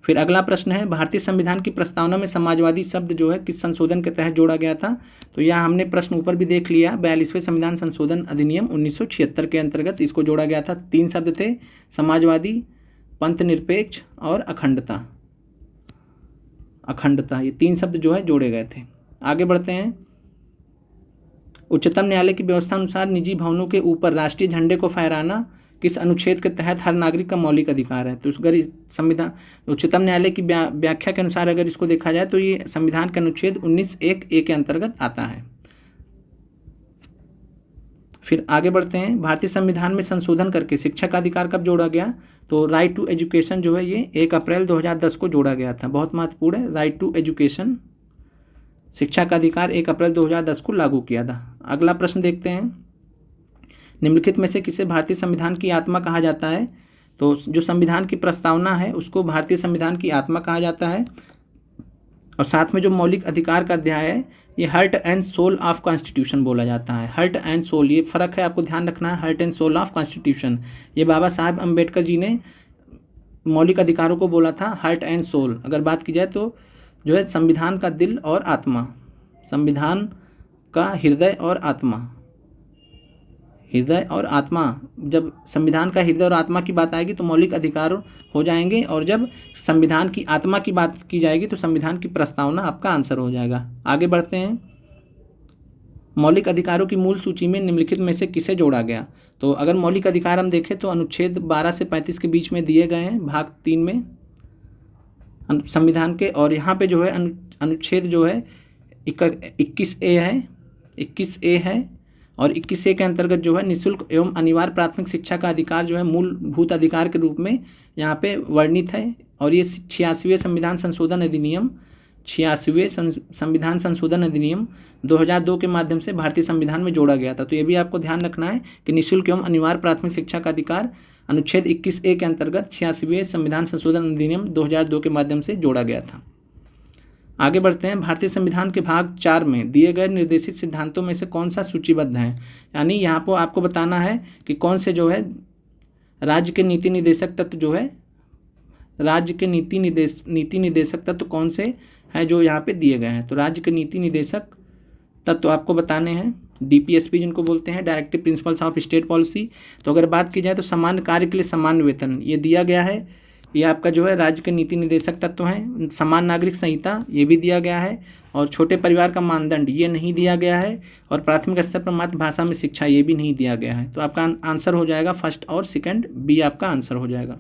फिर अगला प्रश्न है, भारतीय संविधान की प्रस्तावना में समाजवादी शब्द जो है किस संशोधन के तहत जोड़ा गया था? तो यह हमने प्रश्न ऊपर भी देख लिया, 42वें संविधान संशोधन अधिनियम 1976 के अंतर्गत इसको जोड़ा गया था। 3 शब्द थे, समाजवादी, पंथनिरपेक्ष और अखंडता, ये 3 शब्द जो है जोड़े गए थे। आगे बढ़ते हैं, उच्चतम न्यायालय की व्यवस्था अनुसार निजी भवनों के ऊपर राष्ट्रीय झंडे को फहराना किस अनुच्छेद के तहत हर नागरिक का मौलिक अधिकार है? तो अगर इस संविधान उच्चतम न्यायालय की व्याख्या के अनुसार अगर इसको देखा जाए तो ये संविधान के अनुच्छेद 19(1)(a) के अंतर्गत आता है। फिर आगे बढ़ते हैं, भारतीय संविधान में संशोधन करके शिक्षा का अधिकार कब जोड़ा गया? तो राइट टू एजुकेशन जो है ये 1 अप्रैल 2010 को जोड़ा गया था, बहुत महत्वपूर्ण है। राइट टू एजुकेशन, शिक्षा का अधिकार 1 अप्रैल 2010 को लागू किया था। अगला प्रश्न देखते हैं, निम्नलिखित में से किसे भारतीय संविधान की आत्मा कहा जाता है? तो जो संविधान की प्रस्तावना है उसको भारतीय संविधान की आत्मा कहा जाता है। और साथ में जो मौलिक अधिकार का अध्याय है ये heart and soul of constitution बोला जाता है। हार्ट एंड सोल, ये फ़र्क है, आपको ध्यान रखना है। Heart and soul of constitution, ये बाबा साहब अम्बेडकर जी ने मौलिक अधिकारों को बोला था हार्ट एंड सोल। अगर बात की जाए तो जो है संविधान का दिल और आत्मा, संविधान का हृदय और आत्मा, जब संविधान का हृदय और आत्मा की बात आएगी तो मौलिक अधिकार हो जाएंगे, और जब संविधान की आत्मा की बात की जाएगी तो संविधान की प्रस्तावना आपका आंसर हो जाएगा। आगे बढ़ते हैं, मौलिक अधिकारों की मूल सूची में निम्नलिखित में से किसे जोड़ा गया? तो अगर मौलिक अधिकार हम देखें तो अनुच्छेद 12 से 35 के बीच में दिए गए हैं भाग 3 में संविधान के, और यहाँ पे जो है अनुच्छेद जो है 21A है, 21A है, और 21A के अंतर्गत जो है निःशुल्क एवं अनिवार्य प्राथमिक शिक्षा का अधिकार जो है मूलभूत अधिकार के रूप में यहाँ पे वर्णित है। और ये 86वें संविधान संशोधन अधिनियम 86वें संविधान संशोधन अधिनियम 2002 के माध्यम से भारतीय संविधान में जोड़ा गया था। तो ये भी आपको ध्यान रखना है कि निःशुल्क एवं अनिवार्य प्राथमिक शिक्षा का अधिकार अनुच्छेद 21A के अंतर्गत 86वें संविधान संशोधन अधिनियम 2002 के माध्यम से जोड़ा गया था। आगे बढ़ते हैं। भारतीय संविधान के भाग 4 में दिए गए निर्देशित सिद्धांतों में से कौन सा सूचीबद्ध है? यानी यहाँ पर आपको बताना है कि कौन से जो है राज्य के नीति निर्देशक तत्व जो है राज्य के नीति निर्देशक तत्व कौन से हैं जो यहाँ पे दिए गए हैं। तो राज्य के नीति निर्देशक तत्व आपको बताने हैं, DPSP जिनको बोलते हैं, directive principles of state policy. तो अगर बात की जाए तो सामान्य कार्य के लिए समान वेतन ये दिया गया है, ये आपका जो है राज्य के नीति निर्देशक तत्व हैं। समान नागरिक संहिता ये भी दिया गया है, और छोटे परिवार का मानदंड ये नहीं दिया गया है, और प्राथमिक स्तर पर मातृभाषा में शिक्षा ये भी नहीं दिया गया है। तो आपका आंसर हो जाएगा फर्स्ट और सेकंड, बी आपका आंसर हो जाएगा।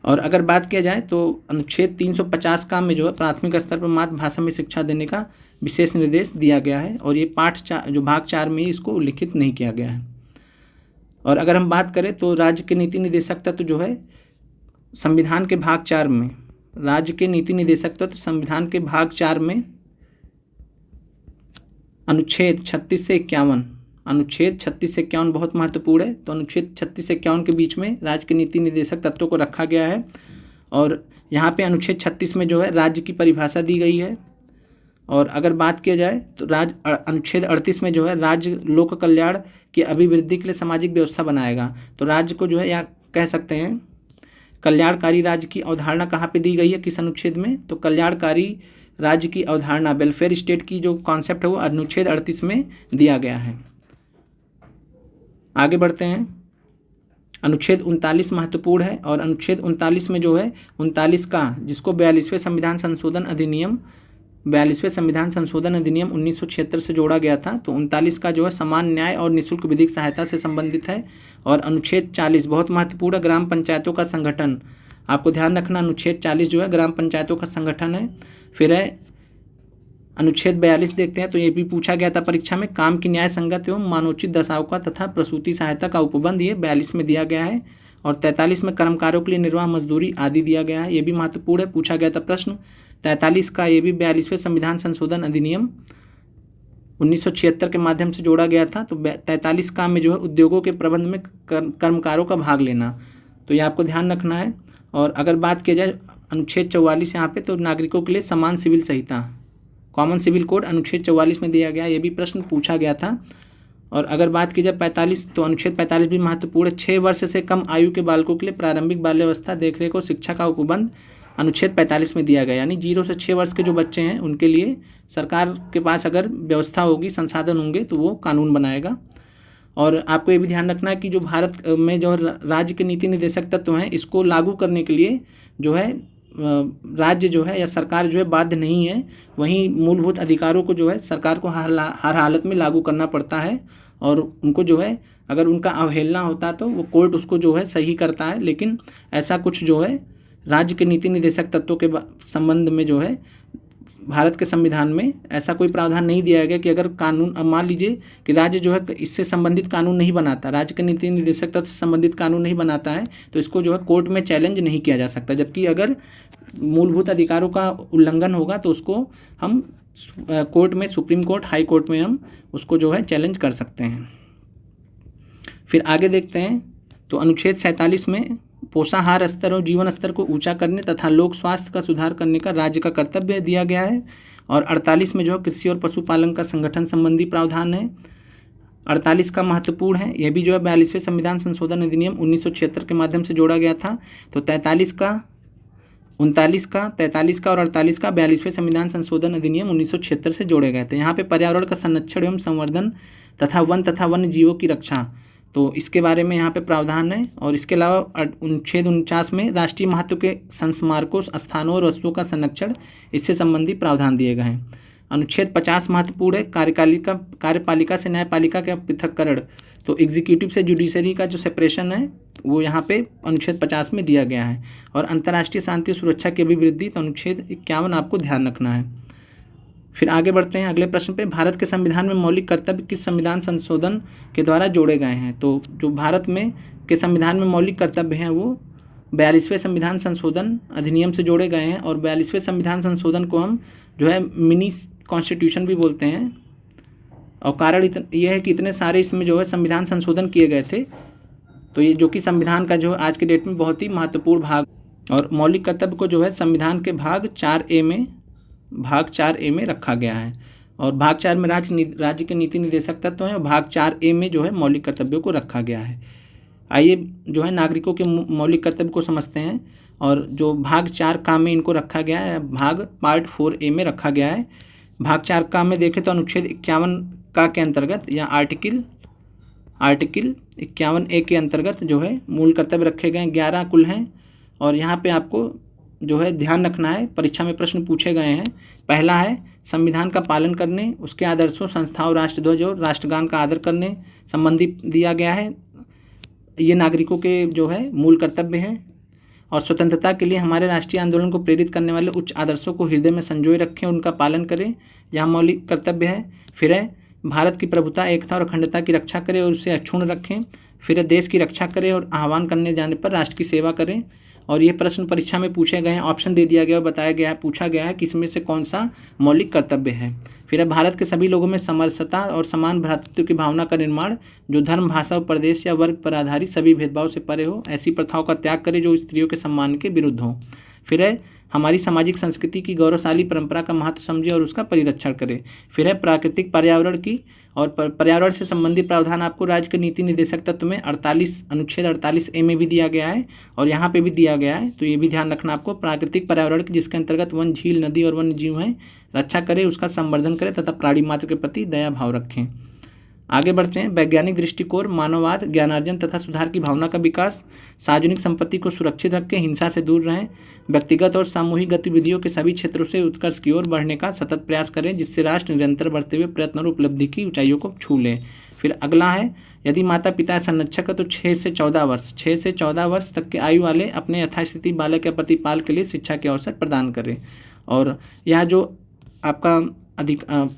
और अगर बात किया जाए तो अनुच्छेद 350 का में जो है प्राथमिक स्तर पर मातृभाषा में शिक्षा देने का विशेष निर्देश दिया गया है, और ये जो भाग 4 में इसको उल्लिखित नहीं किया गया है। और अगर हम बात करें तो राज्य के नीति निर्देशक तत्व जो है संविधान के भाग 4 में, राज्य के नीति निर्देशक तत्व संविधान के भाग 4 में अनुच्छेद 36 से 51, अनुच्छेद 36 से 51 बहुत महत्वपूर्ण है। तो अनुच्छेद 36 से 51 के बीच में राज्य के नीति निर्देशक तत्वों को रखा गया है, और यहाँ पे अनुच्छेद 36 में जो है राज्य की परिभाषा दी गई है। और अगर बात किया जाए तो अनुच्छेद 38 में जो है राज्य लोक कल्याण की अभिवृद्धि के लिए सामाजिक व्यवस्था बनाएगा। तो राज्य को जो है यहाँ कह सकते हैं कल्याणकारी राज्य की अवधारणा कहाँ पे दी गई है, किस अनुच्छेद में? तो कल्याणकारी राज्य की अवधारणा, वेलफेयर स्टेट की जो कॉन्सेप्ट है वो अनुच्छेद 38 में दिया गया है। आगे बढ़ते हैं। अनुच्छेद 39 महत्वपूर्ण है, और अनुच्छेद 39 में जो है 39 का जिसको 42वें संविधान संशोधन अधिनियम 1976 से जोड़ा गया था। तो 39 का जो है समान न्याय और निःशुल्क विधिक सहायता से संबंधित है। और अनुच्छेद 40 बहुत महत्वपूर्ण, ग्राम पंचायतों का संगठन, आपको ध्यान रखना अनुच्छेद 40 जो है ग्राम पंचायतों का संगठन है। फिर है अनुच्छेद 42 देखते हैं, तो ये भी पूछा गया था परीक्षा में, काम की न्याय संगत एवं मानवोचित दशाओं का तथा प्रसूति सहायता का उपबंध, ये 42 में दिया गया है। और 43 में कर्मकारों के लिए निर्वाह मजदूरी आदि दिया गया है, ये भी महत्वपूर्ण है, पूछा गया था प्रश्न। 43 का ये भी 42वें संविधान संशोधन अधिनियम 1976 के माध्यम से जोड़ा गया था। तो 43 का में जो है उद्योगों के प्रबंध में कर्मकारों का भाग लेना, तो ये आपको ध्यान रखना है। और अगर बात किया जाए अनुच्छेद 44 यहाँ पे, तो नागरिकों के लिए समान सिविल संहिता, कॉमन सिविल कोड अनुच्छेद 44 में दिया गया, ये भी प्रश्न पूछा गया था। और अगर बात की जाए 45, तो अनुच्छेद 45 भी महत्वपूर्ण है, 6 वर्ष से कम आयु के बालकों के लिए प्रारंभिक बाल्यावस्था देखरेख और शिक्षा का उपबंध अनुच्छेद 45 में दिया गया। यानी 0 से 6 वर्ष के जो बच्चे हैं उनके लिए सरकार के पास अगर व्यवस्था होगी, संसाधन होंगे, तो वो कानून बनाएगा। और आपको ये भी ध्यान रखना है कि जो भारत में जो राज्य के नीति निर्देशक तत्व हैं, इसको लागू करने के लिए जो है राज्य जो है या सरकार जो है बाध्य नहीं है। वहीं मूलभूत अधिकारों को जो है सरकार को हर हालत में लागू करना पड़ता है, और उनको जो है अगर उनका अवहेलना होता तो वो कोर्ट उसको जो है सही करता है। लेकिन ऐसा कुछ जो है राज्य के नीति निर्देशक तत्वों के संबंध में जो है भारत के संविधान में ऐसा कोई प्रावधान नहीं दिया गया कि अगर कानून, अब मान लीजिए कि राज्य जो है इससे संबंधित कानून नहीं बनाता, राज्य के नीति निर्देशक तत्व से संबंधित कानून नहीं बनाता है, तो इसको जो है कोर्ट में चैलेंज नहीं किया जा सकता। जबकि अगर मूलभूत अधिकारों का उल्लंघन होगा तो उसको हम कोर्ट में, सुप्रीम कोर्ट, हाई कोर्ट में हम उसको जो है चैलेंज कर सकते हैं। फिर आगे देखते हैं। तो अनुच्छेद 47 में पोषाहार स्तर और जीवन स्तर को ऊंचा करने तथा लोक स्वास्थ्य का सुधार करने का राज्य का कर्तव्य दिया गया है। और 48 में जो कृषि और पशुपालन का संगठन संबंधी प्रावधान है, 48 का महत्वपूर्ण है, यह भी जो है 42वें संविधान संशोधन अधिनियम 1976 के माध्यम से जोड़ा गया था। तो 43 का, 39 का, 43 का और 48 का 42वें संविधान संशोधन अधिनियम 1976 से जोड़े गए थे। यहाँ पे पर्यावरण का संरक्षण एवं संवर्धन तथा वन्य जीवों की रक्षा, तो इसके बारे में यहाँ पे प्रावधान है। और इसके अलावा अनुच्छेद 49 में राष्ट्रीय महत्व के संस्मारकों, स्थानों और वस्तुओं का संरक्षण, इससे संबंधी प्रावधान दिए गए हैं। अनुच्छेद 50 महत्वपूर्ण है, कार्यपालिका से न्यायपालिका का पृथक्करण। तो एग्जीक्यूटिव से जुडिशरी का जो सेपरेशन है वो यहाँ पे अनुच्छेद 50 में दिया गया है। और अंतर्राष्ट्रीय शांति और सुरक्षा की अभिवृद्धि, तो अनुच्छेद 51 आपको ध्यान रखना है। फिर आगे बढ़ते हैं अगले प्रश्न पे, भारत के संविधान में मौलिक कर्तव्य किस संविधान संशोधन के द्वारा जोड़े गए हैं? तो जो भारत में के संविधान में मौलिक कर्तव्य हैं वो 42वें संविधान संशोधन अधिनियम से जोड़े गए हैं। और 42वें संविधान संशोधन को हम जो है मिनी कॉन्स्टिट्यूशन भी बोलते हैं। और कारण ये है कि इतने सारे इसमें जो है संविधान संशोधन किए गए थे, तो ये जो कि संविधान का जो आज के डेट में बहुत ही महत्वपूर्ण भाग। और मौलिक कर्तव्य को जो है संविधान के भाग 4A में रखा गया है। और भाग 4 में राज्य के नीति निर्देशक तत्व हैं, और भाग 4A में जो है मौलिक कर्तव्यों को रखा गया है। आइए जो है नागरिकों के मौलिक कर्तव्य को समझते हैं। और जो भाग 4 का में इनको रखा गया है, पार्ट 4A में रखा गया है। भाग 4 का में देखें तो अनुच्छेद 51 का के अंतर्गत या आर्टिकल 51A के अंतर्गत जो है मूल कर्तव्य रखे गए 11 कुल हैं। और यहाँ पे आपको जो है ध्यान रखना है, परीक्षा में प्रश्न पूछे गए हैं। पहला है संविधान का पालन करने, उसके आदर्शों, संस्थाओं, राष्ट्रध्वज और राष्ट्रगान का आदर करने संबंधी दिया गया है। ये नागरिकों के जो है मूल कर्तव्य हैं। और स्वतंत्रता के लिए हमारे राष्ट्रीय आंदोलन को प्रेरित करने वाले उच्च आदर्शों को हृदय में संजोए रखें, उनका पालन करें, यह मौलिक कर्तव्य है। फिर है भारत की प्रभुता, एकता और अखंडता की रक्षा करें और उसे अक्षुण्ण रखें। फिर है देश की रक्षा करें और आह्वान करने जाने पर राष्ट्र की सेवा करें। और ये प्रश्न परीक्षा में पूछे गए हैं, ऑप्शन दे दिया गया और बताया गया है, पूछा गया है कि इसमें से कौन सा मौलिक कर्तव्य है। फिर है भारत के सभी लोगों में समरसता और समान भ्रातृत्व की भावना का निर्माण, जो धर्म, भाषा, प्रदेश या वर्ग पर आधारित सभी भेदभाव से परे हो, ऐसी प्रथाओं का त्याग करे जो स्त्रियों के सम्मान के विरुद्ध हो। फिर है हमारी सामाजिक संस्कृति की गौरवशाली परंपरा का महत्व समझे और उसका परिरक्षण करें। फिर है प्राकृतिक पर्यावरण की और पर्यावरण से संबंधित प्रावधान आपको राज्य के नीति निर्देशक तत्व में अनुच्छेद 48A में भी दिया गया है और यहाँ पे भी दिया गया है। तो ये भी ध्यान रखना आपको, प्राकृतिक पर्यावरण की जिसके अंतर्गत वन, झील, नदी और वन्य जीव हैं, रक्षा करें, उसका संवर्धन करें तथा प्राणी मात्र के प्रति दया भाव रखें। आगे बढ़ते हैं, वैज्ञानिक दृष्टिकोण, मानववाद, ज्ञानार्जन तथा सुधार की भावना का विकास, सार्वजनिक संपत्ति को सुरक्षित रखें, हिंसा से दूर रहें, व्यक्तिगत और सामूहिक गतिविधियों के सभी क्षेत्रों से उत्कर्ष की ओर बढ़ने का सतत प्रयास करें, जिससे राष्ट्र निरंतर बढ़ते हुए प्रयत्न और उपलब्धि की ऊंचाइयों को छू लें। फिर अगला है, यदि माता पिता संरक्षक है तो 6 से 14 वर्ष तक के आयु वाले अपने यथास्थिति बालक या प्रतिपाल के लिए शिक्षा के अवसर प्रदान करें। और यह जो आपका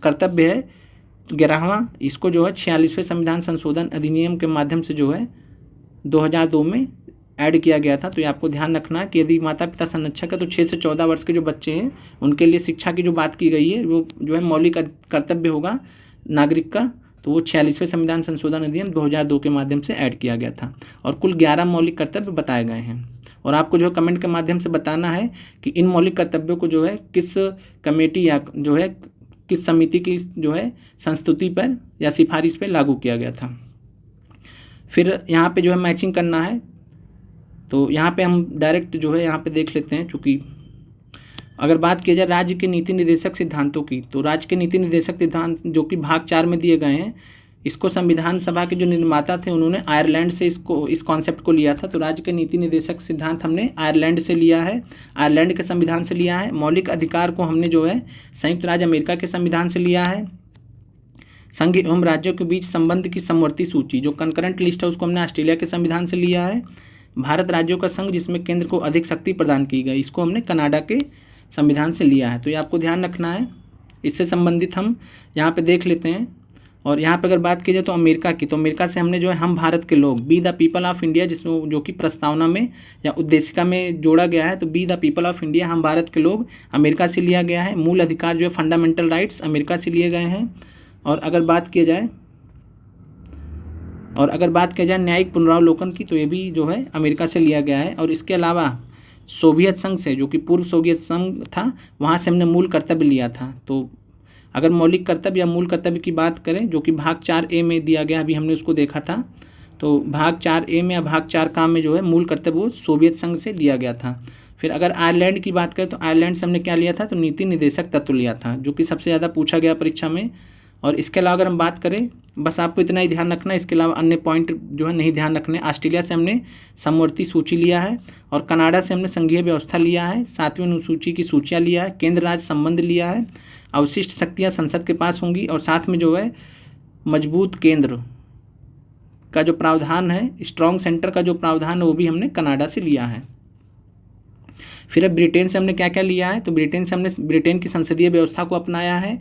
कर्तव्य है 11वां, इसको जो है 46वें संविधान संशोधन अधिनियम के माध्यम से जो है 2002 में ऐड किया गया था। तो ये आपको ध्यान रखना है कि यदि माता पिता संरक्षक है तो 6 से 14 वर्ष के जो बच्चे हैं उनके लिए शिक्षा की जो बात की गई है वो जो है मौलिक कर्तव्य होगा नागरिक का। तो वो 46वें संविधान संशोधन अधिनियम 2002 के माध्यम से ऐड किया गया था। और कुल 11 मौलिक कर्तव्य बताए गए हैं। और आपको जो है कमेंट के माध्यम से बताना है कि इन मौलिक कर्तव्यों को जो है किस कमेटी या जो है किस समिति की जो है संस्तुति पर या सिफारिश पर लागू किया गया था। फिर यहाँ पे जो है मैचिंग करना है। तो यहाँ पे हम डायरेक्ट जो है यहाँ पे देख लेते हैं, चूँकि अगर बात की जाए राज्य के नीति निर्देशक सिद्धांतों की, तो राज्य के नीति निर्देशक सिद्धांत जो कि भाग 4 में दिए गए हैं, इसको संविधान सभा के जो निर्माता थे उन्होंने आयरलैंड से इस कॉन्सेप्ट को लिया था। तो राज्य के नीति निर्देशक सिद्धांत हमने आयरलैंड से लिया है, आयरलैंड के संविधान से लिया है। मौलिक अधिकार को हमने जो है संयुक्त राज्य अमेरिका के संविधान से लिया है। संघ एवं राज्यों के बीच संबंध की समवर्ती सूची जो कंकरेंट लिस्ट है उसको हमने ऑस्ट्रेलिया के संविधान से लिया है। भारत राज्यों का संघ जिसमें केंद्र को अधिक शक्ति प्रदान की गई, इसको हमने कनाडा के संविधान से लिया है। तो ये आपको ध्यान रखना है। इससे संबंधित हम यहाँ पे देख लेते हैं। और यहाँ पे अगर बात की जाए तो अमेरिका की, तो अमेरिका से हमने जो है हम भारत के लोग, be the people of India, जिसमें जो कि प्रस्तावना में या उद्देशिका में जोड़ा गया है। तो be the people of India, हम भारत के लोग, अमेरिका से लिया गया है। मूल अधिकार जो है फंडामेंटल राइट्स अमेरिका से लिए गए हैं। और अगर बात की जाए न्यायिक पुनरावलोकन की, तो ये भी जो है अमेरिका से लिया गया है। और इसके अलावा सोवियत संघ से, जो कि पूर्व सोवियत संघ था, वहाँ से हमने मूल कर्तव्य लिया था। तो अगर मौलिक कर्तव्य या मूल कर्तव्य की बात करें, जो कि भाग 4A में दिया गया, अभी हमने उसको देखा था, तो भाग 4A में या भाग 4 का में जो है मूल कर्तव्य वो सोवियत संघ से लिया गया था। फिर अगर आयरलैंड की बात करें तो आयरलैंड से हमने क्या लिया था, तो नीति निर्देशक तत्व लिया था, जो कि सबसे ज़्यादा पूछा गया परीक्षा में। और इसके अलावा अगर हम बात करें, बस आपको इतना ही ध्यान रखना है, इसके अलावा अन्य पॉइंट जो है नहीं ध्यान रखने। ऑस्ट्रेलिया से हमने समवर्ती सूची लिया है और कनाडा से हमने संघीय व्यवस्था लिया है, 7वीं अनुसूची की सूचियाँ लिया है, केंद्र राज्य संबंध लिया है। अवशिष्ट शक्तियाँ संसद के पास होंगी और साथ में जो है मजबूत केंद्र का जो प्रावधान है, स्ट्रॉन्ग सेंटर का जो प्रावधान है वो भी हमने कनाडा से लिया है। फिर अब ब्रिटेन से हमने क्या क्या लिया है, तो ब्रिटेन से हमने ब्रिटेन की संसदीय व्यवस्था को अपनाया है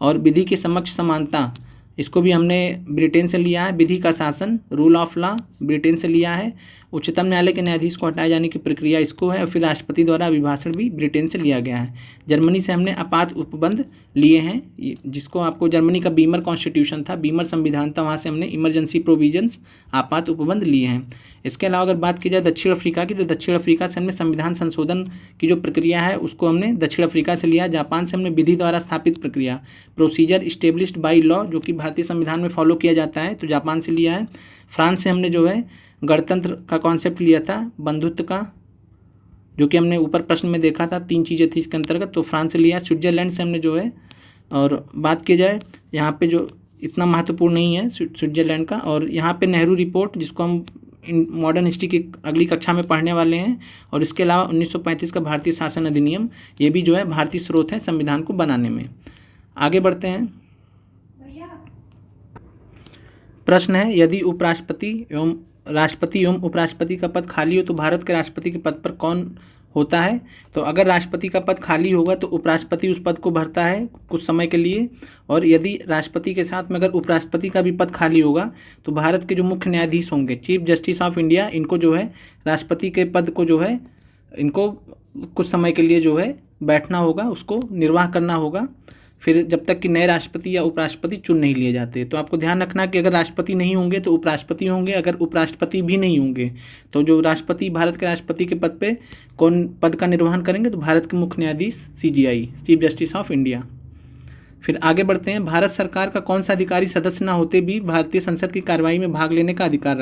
और विधि के समक्ष समानता, इसको भी हमने ब्रिटेन से लिया है। विधि का शासन, रूल ऑफ लॉ, ब्रिटेन से लिया है। उच्चतम न्यायालय के न्यायाधीश को हटाए जाने की प्रक्रिया इसको है। और फिर राष्ट्रपति द्वारा अभिभाषण भी ब्रिटेन से लिया गया है। जर्मनी से हमने आपात उपबंध लिए हैं, जिसको आपको जर्मनी का बीमर कॉन्स्टिट्यूशन था, बीमर संविधान था, वहाँ से हमने इमरजेंसी प्रोविजंस आपात उपबंध लिए हैं। इसके अलावा अगर बात की जाए दक्षिण अफ्रीका की, तो दक्षिण अफ्रीका से हमने संविधान संशोधन की जो प्रक्रिया है उसको हमने दक्षिण अफ्रीका से लिया। जापान से हमने विधि द्वारा स्थापित प्रक्रिया, प्रोसीजर इस्टेब्लिश्ड बाई लॉ, जो कि भारतीय संविधान में फॉलो किया जाता है, तो जापान से लिया है। फ्रांस से हमने जो है गणतंत्र का कॉन्सेप्ट लिया था, बंधुत्व का, जो कि हमने ऊपर प्रश्न में देखा था, 3 चीज़ें थी इसके अंतर्गत, तो फ्रांस से लिया। स्विट्जरलैंड से हमने जो है, और बात की जाए यहाँ पे जो इतना महत्वपूर्ण नहीं है स्विट्जरलैंड का, और यहाँ पे नेहरू रिपोर्ट, जिसको हम मॉडर्न हिस्ट्री की अगली कक्षा में पढ़ने वाले हैं, और इसके अलावा 1935 का भारतीय शासन अधिनियम, ये भी जो है भारतीय स्रोत है संविधान को बनाने में। आगे बढ़ते हैं। प्रश्न है, यदि राष्ट्रपति एवं उपराष्ट्रपति का पद खाली हो तो भारत के राष्ट्रपति के पद पर कौन होता है? तो अगर राष्ट्रपति का पद खाली होगा तो उपराष्ट्रपति उस पद को भरता है कुछ समय के लिए, और यदि राष्ट्रपति के साथ में अगर उपराष्ट्रपति का भी पद खाली होगा तो भारत के जो मुख्य न्यायाधीश होंगे, चीफ जस्टिस ऑफ इंडिया, इनको जो है राष्ट्रपति के पद को जो है इनको कुछ समय के लिए जो है बैठना होगा, उसको निर्वाह करना होगा, फिर जब तक कि नए राष्ट्रपति या उपराष्ट्रपति चुन नहीं लिए जाते। तो आपको ध्यान रखना कि अगर राष्ट्रपति नहीं होंगे तो उपराष्ट्रपति होंगे, अगर उपराष्ट्रपति भी नहीं होंगे तो जो राष्ट्रपति, भारत के राष्ट्रपति के पद पे कौन पद का निर्वहन करेंगे, तो भारत के मुख्य न्यायाधीश CJI, chief justice of India. फिर आगे बढ़ते हैं। भारत सरकार का कौन सा अधिकारी सदस्य न होते भी भारतीय संसद की कार्रवाई में भाग लेने का अधिकार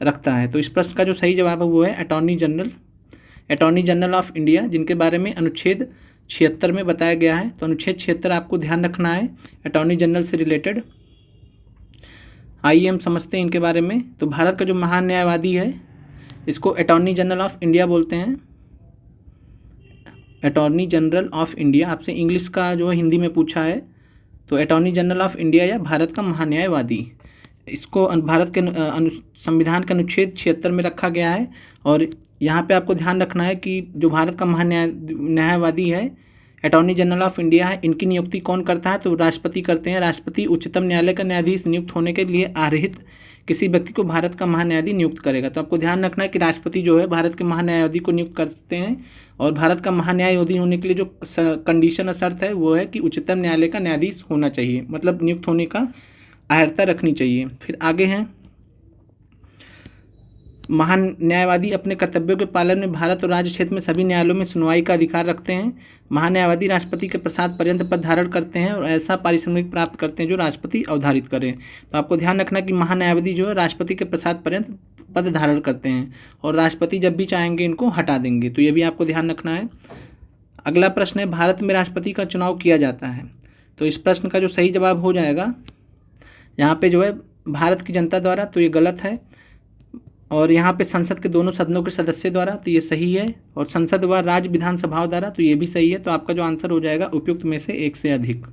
रखता है? तो इस प्रश्न का जो सही जवाब है वो है अटॉर्नी जनरल ऑफ इंडिया, जिनके बारे में अनुच्छेद 76 में बताया गया है। तो अनुच्छेद 76 आपको ध्यान रखना है अटॉर्नी जनरल से रिलेटेड। आइए हम समझते हैं इनके बारे में। तो भारत का जो महान न्यायवादी है इसको अटॉर्नी जनरल ऑफ इंडिया बोलते हैं। अटॉर्नी जनरल ऑफ इंडिया, आपसे इंग्लिश का जो है हिंदी में पूछा है, तो अटॉर्नी जनरल ऑफ इंडिया या भारत का महान्यायवादी, इसको भारत के संविधान के अनुच्छेद 76 में रखा गया है। और यहाँ पे आपको ध्यान रखना है कि जो भारत का न्यायवादी है, अटॉर्नी जनरल ऑफ इंडिया है, इनकी नियुक्ति कौन करता है? तो राष्ट्रपति करते हैं। राष्ट्रपति उच्चतम न्यायालय का न्यायाधीश नियुक्त होने के लिए अर्हित किसी व्यक्ति को भारत का महान्यायाधीश नियुक्त करेगा। तो आपको ध्यान रखना है कि राष्ट्रपति जो है भारत के महान्यायाधीश को नियुक्त करते हैं, और भारत का महान्यायाधीश होने के लिए जो कंडीशन और शर्त है वो है कि उच्चतम न्यायालय का न्यायाधीश होना चाहिए, मतलब नियुक्त होने का अर्हता रखनी चाहिए। फिर आगे हैं, महान न्यायवादी अपने कर्तव्यों के पालन में भारत और राज्य क्षेत्र में सभी न्यायालयों में सुनवाई का अधिकार रखते हैं। महान्यायवादी राष्ट्रपति के प्रसाद पर्यंत पद धारण करते हैं और ऐसा पारिश्रमिक प्राप्त करते हैं जो राष्ट्रपति अवधारित करें। तो आपको ध्यान रखना कि महान्यायवादी जो है राष्ट्रपति के प्रसाद पर्यंत पद धारण करते हैं, और राष्ट्रपति जब भी चाहेंगे इनको हटा देंगे। तो ये भी आपको ध्यान रखना है। अगला प्रश्न है, भारत में राष्ट्रपति का चुनाव किया जाता है? तो इस प्रश्न का जो सही जवाब हो जाएगा यहाँ पे जो है भारत की जनता द्वारा, तो ये गलत है। और यहाँ पे संसद के दोनों सदनों के सदस्य द्वारा, तो ये सही है। और संसद व राज्य विधानसभाओं द्वारा, तो ये भी सही है। तो आपका जो आंसर हो जाएगा उपयुक्त में से एक से अधिक।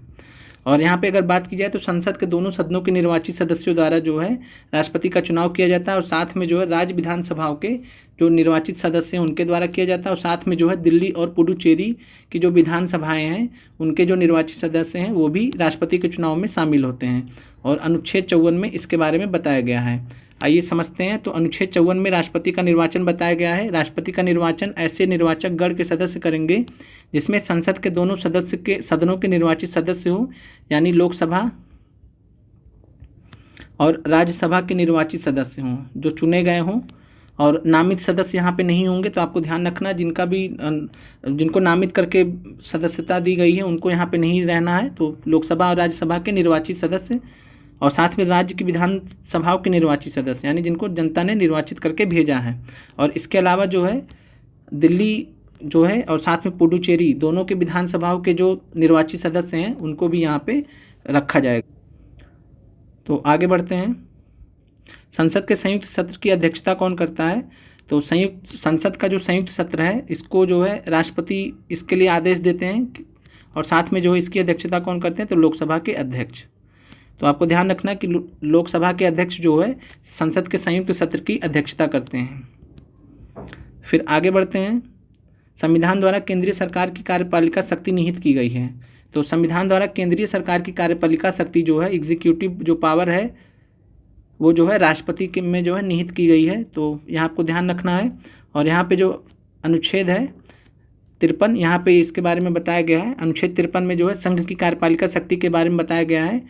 और यहाँ पे अगर बात की जाए तो संसद के दोनों सदनों के निर्वाचित सदस्यों द्वारा जो है राष्ट्रपति का चुनाव किया जाता है, और साथ में जो है राज्य विधानसभाओं के जो निर्वाचित सदस्य हैं उनके द्वारा किया जाता है, और साथ में जो है दिल्ली और पुडुचेरी की जो विधानसभाएं हैं उनके जो निर्वाचित सदस्य हैं वो भी राष्ट्रपति के चुनाव में शामिल होते हैं। और अनुच्छेद 54 में इसके बारे में बताया गया है। आइए समझते हैं। तो अनुच्छेद 54 में राष्ट्रपति का निर्वाचन बताया गया है। राष्ट्रपति का निर्वाचन ऐसे निर्वाचक गण के सदस्य करेंगे जिसमें संसद के दोनों सदनों के निर्वाचित सदस्य हों, यानी लोकसभा और राज्यसभा के निर्वाचित सदस्य हों जो चुने गए हों, और नामित सदस्य यहाँ पे नहीं होंगे। तो आपको ध्यान रखना, जिनको नामित करके सदस्यता दी गई है उनको यहाँ पे नहीं रहना है। तो लोकसभा और राज्यसभा के निर्वाचित सदस्य, और साथ में राज्य की विधानसभाओं के निर्वाचित सदस्य, यानी जिनको जनता ने निर्वाचित करके भेजा है। और इसके अलावा जो है दिल्ली जो है और साथ में पुडुचेरी दोनों के विधानसभाओं के जो निर्वाचित सदस्य हैं उनको भी यहाँ पे रखा जाएगा। तो आगे बढ़ते हैं। संसद के संयुक्त सत्र की अध्यक्षता कौन करता है? तो संसद का जो संयुक्त सत्र है इसको जो है राष्ट्रपति इसके लिए आदेश देते हैं, और साथ में जो है इसकी अध्यक्षता कौन करते हैं, तो लोकसभा के अध्यक्ष। तो आपको ध्यान रखना है कि लोकसभा के अध्यक्ष जो है संसद के संयुक्त सत्र की अध्यक्षता करते हैं। फिर आगे बढ़ते हैं। संविधान द्वारा केंद्रीय सरकार की कार्यपालिका शक्ति निहित की गई है। तो संविधान द्वारा केंद्रीय सरकार की कार्यपालिका शक्ति जो है, एग्जीक्यूटिव जो पावर है वो जो है राष्ट्रपति के में जो है निहित की गई है। तो यहाँ आपको ध्यान रखना है। और यहाँ पे जो अनुच्छेद है 53, यहाँ पे इसके बारे में बताया गया है। अनुच्छेद 53 में जो है संघ की कार्यपालिका शक्ति के बारे में बताया गया है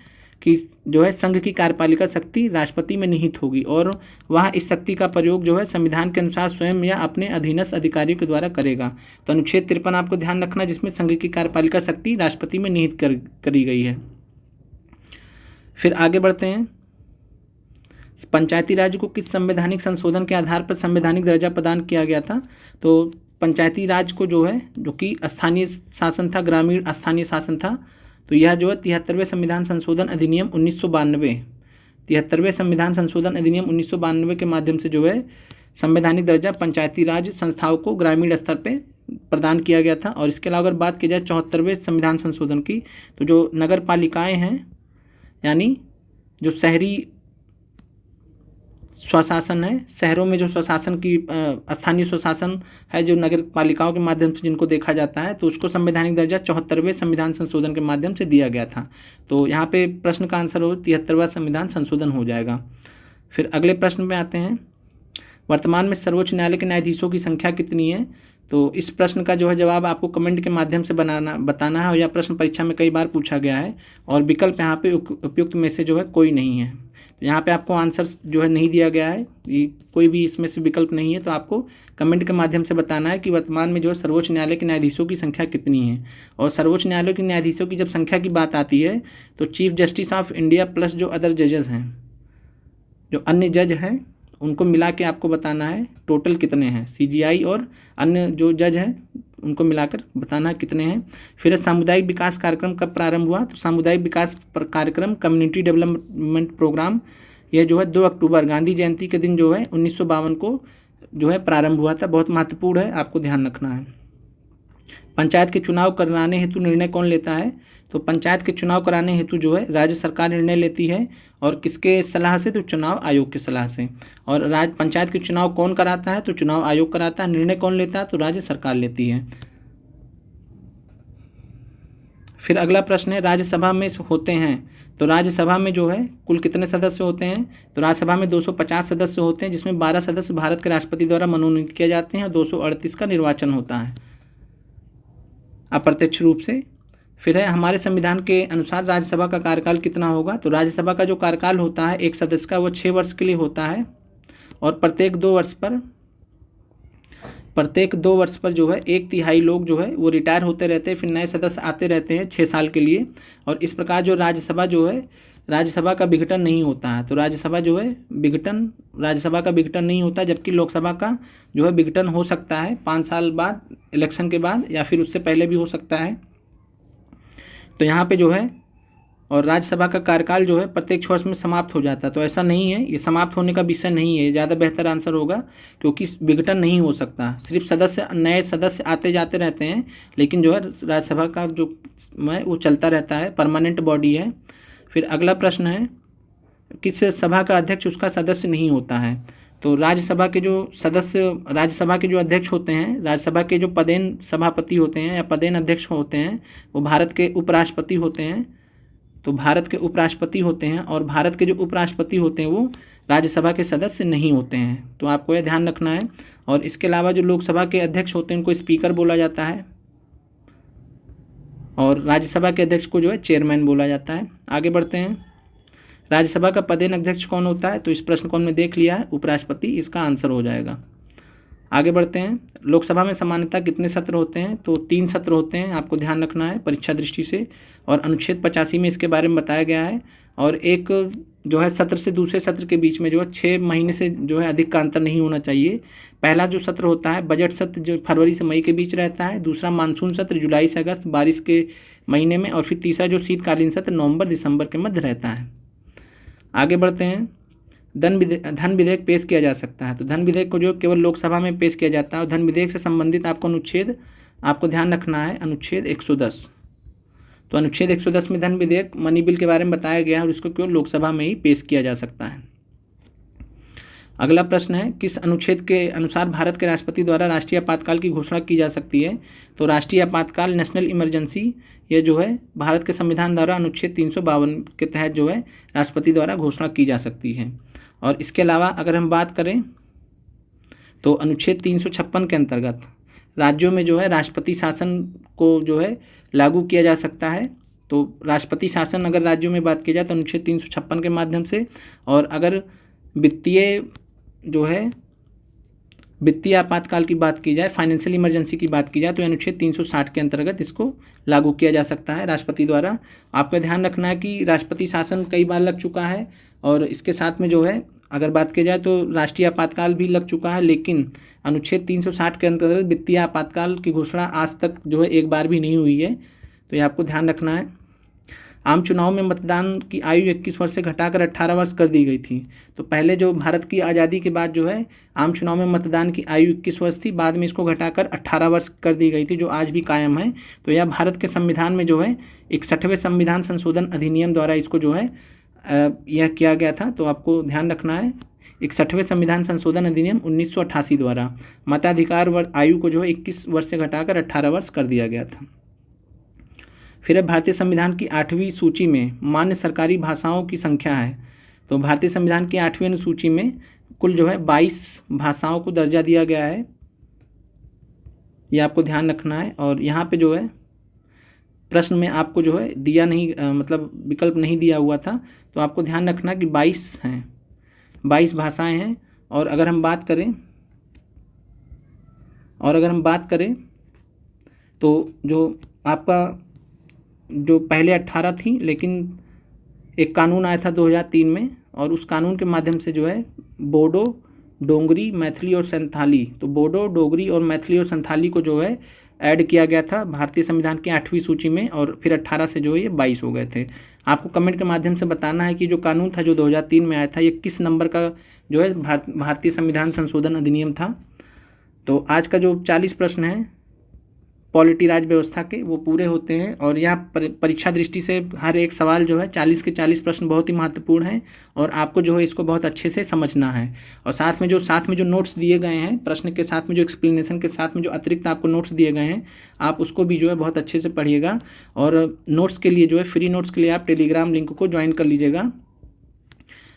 कि जो है संघ की कार्यपालिका शक्ति राष्ट्रपति में निहित होगी और वह इस शक्ति का प्रयोग जो है संविधान के अनुसार स्वयं या अपने अधीनस्थ अधिकारियों के द्वारा करेगा। तो अनुच्छेद 53 आपको ध्यान रखना, जिसमें संघ की कार्यपालिका शक्ति राष्ट्रपति में निहित करी गई है। फिर आगे बढ़ते हैं। पंचायती राज को किस संवैधानिक संशोधन के आधार पर संवैधानिक दर्जा प्रदान किया गया था। तो पंचायती राज को जो है, जो कि स्थानीय शासन था, ग्रामीण स्थानीय शासन था, तो यह जो है 73वें संविधान संशोधन अधिनियम 1992, 73वें संविधान संशोधन अधिनियम 1992 के माध्यम से जो है संवैधानिक दर्जा पंचायती राज संस्थाओं को ग्रामीण स्तर पे प्रदान किया गया था। और इसके अलावा अगर बात की जाए 74वें संविधान संशोधन की, तो जो नगर पालिकाएँ हैं, यानी जो शहरी स्वशासन है, शहरों में जो स्वशासन की स्थानीय स्वशासन है, जो नगर पालिकाओं के माध्यम से जिनको देखा जाता है, तो उसको संवैधानिक दर्जा 74वें संविधान संशोधन के माध्यम से दिया गया था। तो यहाँ पे प्रश्न का आंसर हो 73वां संविधान संशोधन हो जाएगा। फिर अगले प्रश्न में आते हैं। वर्तमान में सर्वोच्च न्यायालय के न्यायाधीशों की संख्या कितनी है। तो इस प्रश्न का जो है जवाब आपको कमेंट के माध्यम से बताना है। और यह प्रश्न परीक्षा में कई बार पूछा गया है और विकल्प यहाँ पे उपयुक्त में से जो है कोई नहीं है। तो यहाँ पे आपको आंसर जो है नहीं दिया गया है, कोई भी इसमें से विकल्प नहीं है। तो आपको कमेंट के माध्यम से बताना है कि वर्तमान में जो है सर्वोच्च न्यायालय के न्यायाधीशों की संख्या कितनी है। और सर्वोच्च न्यायालय के न्यायाधीशों की जब संख्या की बात आती है तो chief justice of India plus जो अदर जजेस हैं, जो अन्य जज हैं, उनको मिला के आपको बताना है टोटल कितने हैं। CGI और अन्य जो जज हैं उनको मिलाकर बताना कितने हैं। फिर सामुदायिक विकास कार्यक्रम कब प्रारंभ हुआ। तो सामुदायिक विकास कार्यक्रम कम्युनिटी डेवलपमेंट प्रोग्राम यह जो है 2 अक्टूबर गांधी जयंती के दिन जो है 1952 को जो है प्रारंभ हुआ था। बहुत महत्वपूर्ण है, आपको ध्यान रखना है। पंचायत के चुनाव कराने हेतु निर्णय कौन लेता है। तो पंचायत के चुनाव कराने हेतु जो है राज्य सरकार निर्णय लेती है। और किसके सलाह से, तो चुनाव आयोग की सलाह से। और पंचायत के चुनाव कौन कराता है, तो चुनाव आयोग कराता है। निर्णय कौन लेता है, तो राज्य सरकार लेती है। फिर अगला प्रश्न है, राज्यसभा में होते हैं तो राज्यसभा में जो है कुल कितने सदस्य होते हैं। तो राज्यसभा में 250 सदस्य होते हैं, जिसमें 12 सदस्य भारत के राष्ट्रपति द्वारा मनोनीत किए जाते हैं और 238 का निर्वाचन होता है अप्रत्यक्ष रूप से। फिर है, हमारे संविधान के अनुसार राज्यसभा का कार्यकाल कितना होगा। तो राज्यसभा का जो कार्यकाल होता है एक सदस्य का, वो 6 वर्ष के लिए होता है। और प्रत्येक 2 वर्ष पर जो है 1/3 लोग जो है वो रिटायर होते रहते हैं, फिर नए सदस्य आते रहते हैं 6 साल के लिए। और इस प्रकार जो राज्यसभा जो है, राज्यसभा का विघटन नहीं होता है। तो राज्यसभा का विघटन नहीं होता, जबकि लोकसभा का जो है विघटन हो सकता है 5 साल बाद, इलेक्शन के बाद, या फिर उससे पहले भी हो सकता है। तो यहाँ पे जो है, और राज्यसभा का कार्यकाल जो है प्रत्येक 6 वर्ष में समाप्त हो जाता है। तो ऐसा नहीं है, ये समाप्त होने का विषय नहीं है, ज़्यादा बेहतर आंसर होगा, क्योंकि विघटन नहीं हो सकता। सिर्फ नए सदस्य आते जाते रहते हैं, लेकिन जो है राज्यसभा का जो है वो चलता रहता है, परमानेंट बॉडी है। फिर अगला प्रश्न है, किस सभा का अध्यक्ष उसका सदस्य नहीं होता है। तो राज्यसभा के जो अध्यक्ष होते हैं, राज्यसभा के जो पदेन सभापति होते हैं या पदेन अध्यक्ष होते हैं, वो भारत के उपराष्ट्रपति होते हैं। तो भारत के उपराष्ट्रपति होते हैं, और भारत के जो उपराष्ट्रपति होते हैं वो राज्यसभा के सदस्य नहीं होते हैं। तो आपको यह ध्यान रखना है। और इसके अलावा जो लोकसभा के अध्यक्ष होते हैं उनको स्पीकर बोला जाता है, और राज्यसभा के अध्यक्ष को जो है चेयरमैन बोला जाता है। आगे बढ़ते हैं। राज्यसभा का पदेन अध्यक्ष कौन होता है। तो इस प्रश्न को हमने देख लिया है, उपराष्ट्रपति इसका आंसर हो जाएगा। आगे बढ़ते हैं। लोकसभा में सामान्यतः कितने सत्र होते हैं। तो 3 सत्र होते हैं, आपको ध्यान रखना है परीक्षा दृष्टि से। और अनुच्छेद 85 में इसके बारे में बताया गया है। और एक जो है सत्र से दूसरे सत्र के बीच में जो है 6 महीने से जो है अधिक का अंतर नहीं होना चाहिए। पहला जो सत्र होता है बजट सत्र, जो फरवरी से मई के बीच रहता है। दूसरा मानसून सत्र जुलाई से अगस्त, बारिश के महीने में। और फिर तीसरा जो शीतकालीन सत्र नवंबर दिसंबर के मध्य रहता है। आगे बढ़ते हैं। धन विधेयक पेश किया जा सकता है। तो धन विधेयक को जो केवल लोकसभा में पेश किया जाता है। और धन विधेयक से संबंधित आपको अनुच्छेद आपको ध्यान रखना है, अनुच्छेद 110। तो अनुच्छेद 110 में धन विधेयक मनी बिल के बारे में बताया गया है और इसको केवल लोकसभा में ही पेश किया जा सकता है। अगला प्रश्न है, किस अनुच्छेद के अनुसार भारत के राष्ट्रपति द्वारा राष्ट्रीय आपातकाल की घोषणा की जा सकती है? तो राष्ट्रीय आपातकाल, नेशनल इमरजेंसी, ये जो है भारत के संविधान द्वारा अनुच्छेद 352 के तहत जो है राष्ट्रपति द्वारा घोषणा की जा सकती है। और इसके अलावा अगर हम बात करें तो अनुच्छेद 356 के अंतर्गत राज्यों में जो है राष्ट्रपति शासन को जो है लागू किया जा सकता है। तो राष्ट्रपति शासन अगर राज्यों में बात की जाए तो अनुच्छेद 356 के माध्यम से, और अगर वित्तीय आपातकाल की बात की जाए, फाइनेंशियल इमरजेंसी की बात की जाए, तो अनुच्छेद 360 के अंतर्गत इसको लागू किया जा सकता है राष्ट्रपति द्वारा। आपको ध्यान रखना है कि राष्ट्रपति शासन कई बार लग चुका है और इसके साथ में जो है अगर बात की जाए तो राष्ट्रीय आपातकाल भी लग चुका है, लेकिन अनुच्छेद 360 के अंतर्गत वित्तीय आपातकाल की घोषणा आज तक जो है एक बार भी नहीं हुई है, तो ये आपको ध्यान रखना है। आम चुनाव में मतदान की आयु 21 वर्ष से घटाकर 18 वर्ष कर दी गई थी। तो पहले जो भारत की आज़ादी के बाद जो है आम चुनाव में मतदान की आयु 21 वर्ष थी, बाद में इसको घटाकर 18 वर्ष कर दी गई थी, जो आज भी कायम है। तो यह भारत के संविधान में जो है 61वें संविधान संशोधन अधिनियम द्वारा इसको जो है यह किया गया था। तो आपको ध्यान रखना है 61वें संविधान संशोधन अधिनियम 1988 द्वारा मताधिकार आयु को जो है 21 वर्ष से घटाकर 18 वर्ष कर दिया गया था। फिर अब भारतीय संविधान की 8वीं सूची में मान्य सरकारी भाषाओं की संख्या है। तो भारतीय संविधान की 8वीं अनुसूची में कुल जो है 22 भाषाओं को दर्जा दिया गया है, ये आपको ध्यान रखना है। और यहाँ पे जो है प्रश्न में आपको जो है दिया नहीं मतलब विकल्प नहीं दिया हुआ था, तो आपको ध्यान रखना कि 22 हैं, 22 भाषाएं हैं। और अगर हम बात करें तो जो आपका जो पहले 18 थी, लेकिन एक कानून आया था 2003 में, और उस कानून के माध्यम से जो है बोडो, डोगरी, मैथिली और संथाली, तो बोडो, डोगरी और मैथिली और संथाली को जो है ऐड किया गया था भारतीय संविधान की 8वीं सूची में, और फिर 18 से जो है ये 22 हो गए थे। आपको कमेंट के माध्यम से बताना है कि जो कानून था जो 2003 में आया था ये किस नंबर का जो है भारतीय संविधान संशोधन अधिनियम था। तो आज का जो 40 प्रश्न है पॉलिटी राज व्यवस्था के वो पूरे होते हैं, और यह परीक्षा दृष्टि से हर एक सवाल जो है 40 के 40 प्रश्न बहुत ही महत्वपूर्ण हैं, और आपको जो है इसको बहुत अच्छे से समझना है। और साथ में जो नोट्स दिए गए हैं, प्रश्न के साथ में जो एक्सप्लेनेशन के साथ में जो अतिरिक्त आपको नोट्स दिए गए हैं, आप उसको भी जो है बहुत अच्छे से पढ़िएगा। और नोट्स के लिए जो है फ्री नोट्स के लिए आप टेलीग्राम लिंक को ज्वाइन कर लीजिएगा।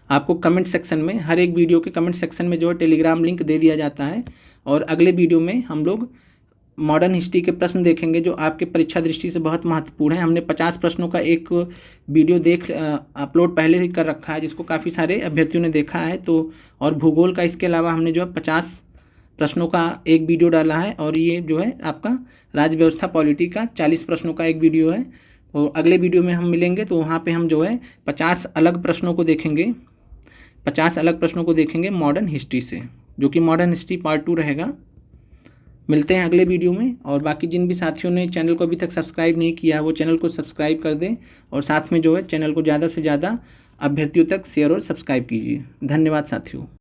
आपको कमेंट सेक्शन में, हर एक वीडियो के कमेंट सेक्शन में जो है टेलीग्राम लिंक दे दिया जाता है। और अगले वीडियो में हम लोग मॉडर्न हिस्ट्री के प्रश्न देखेंगे जो आपके परीक्षा दृष्टि से बहुत महत्वपूर्ण है। हमने 50 प्रश्नों का एक वीडियो अपलोड पहले ही कर रखा है, जिसको काफ़ी सारे अभ्यर्थियों ने देखा है। तो और भूगोल का इसके अलावा हमने जो है 50 प्रश्नों का एक वीडियो डाला है, और ये जो है आपका राज्य व्यवस्था पॉलिटी का 40 प्रश्नों का एक वीडियो है। और अगले वीडियो में हम मिलेंगे तो वहाँ पर हम जो है 50 अलग प्रश्नों को देखेंगे, 50 अलग प्रश्नों को देखेंगे मॉडर्न हिस्ट्री से, जो कि मॉडर्न हिस्ट्री पार्ट 2 रहेगा। मिलते हैं अगले वीडियो में। और बाकी जिन भी साथियों ने चैनल को अभी तक सब्सक्राइब नहीं किया है वो चैनल को सब्सक्राइब कर दें, और साथ में जो है चैनल को ज़्यादा से ज़्यादा अभ्यर्थियों तक शेयर और सब्सक्राइब कीजिए। धन्यवाद साथियों।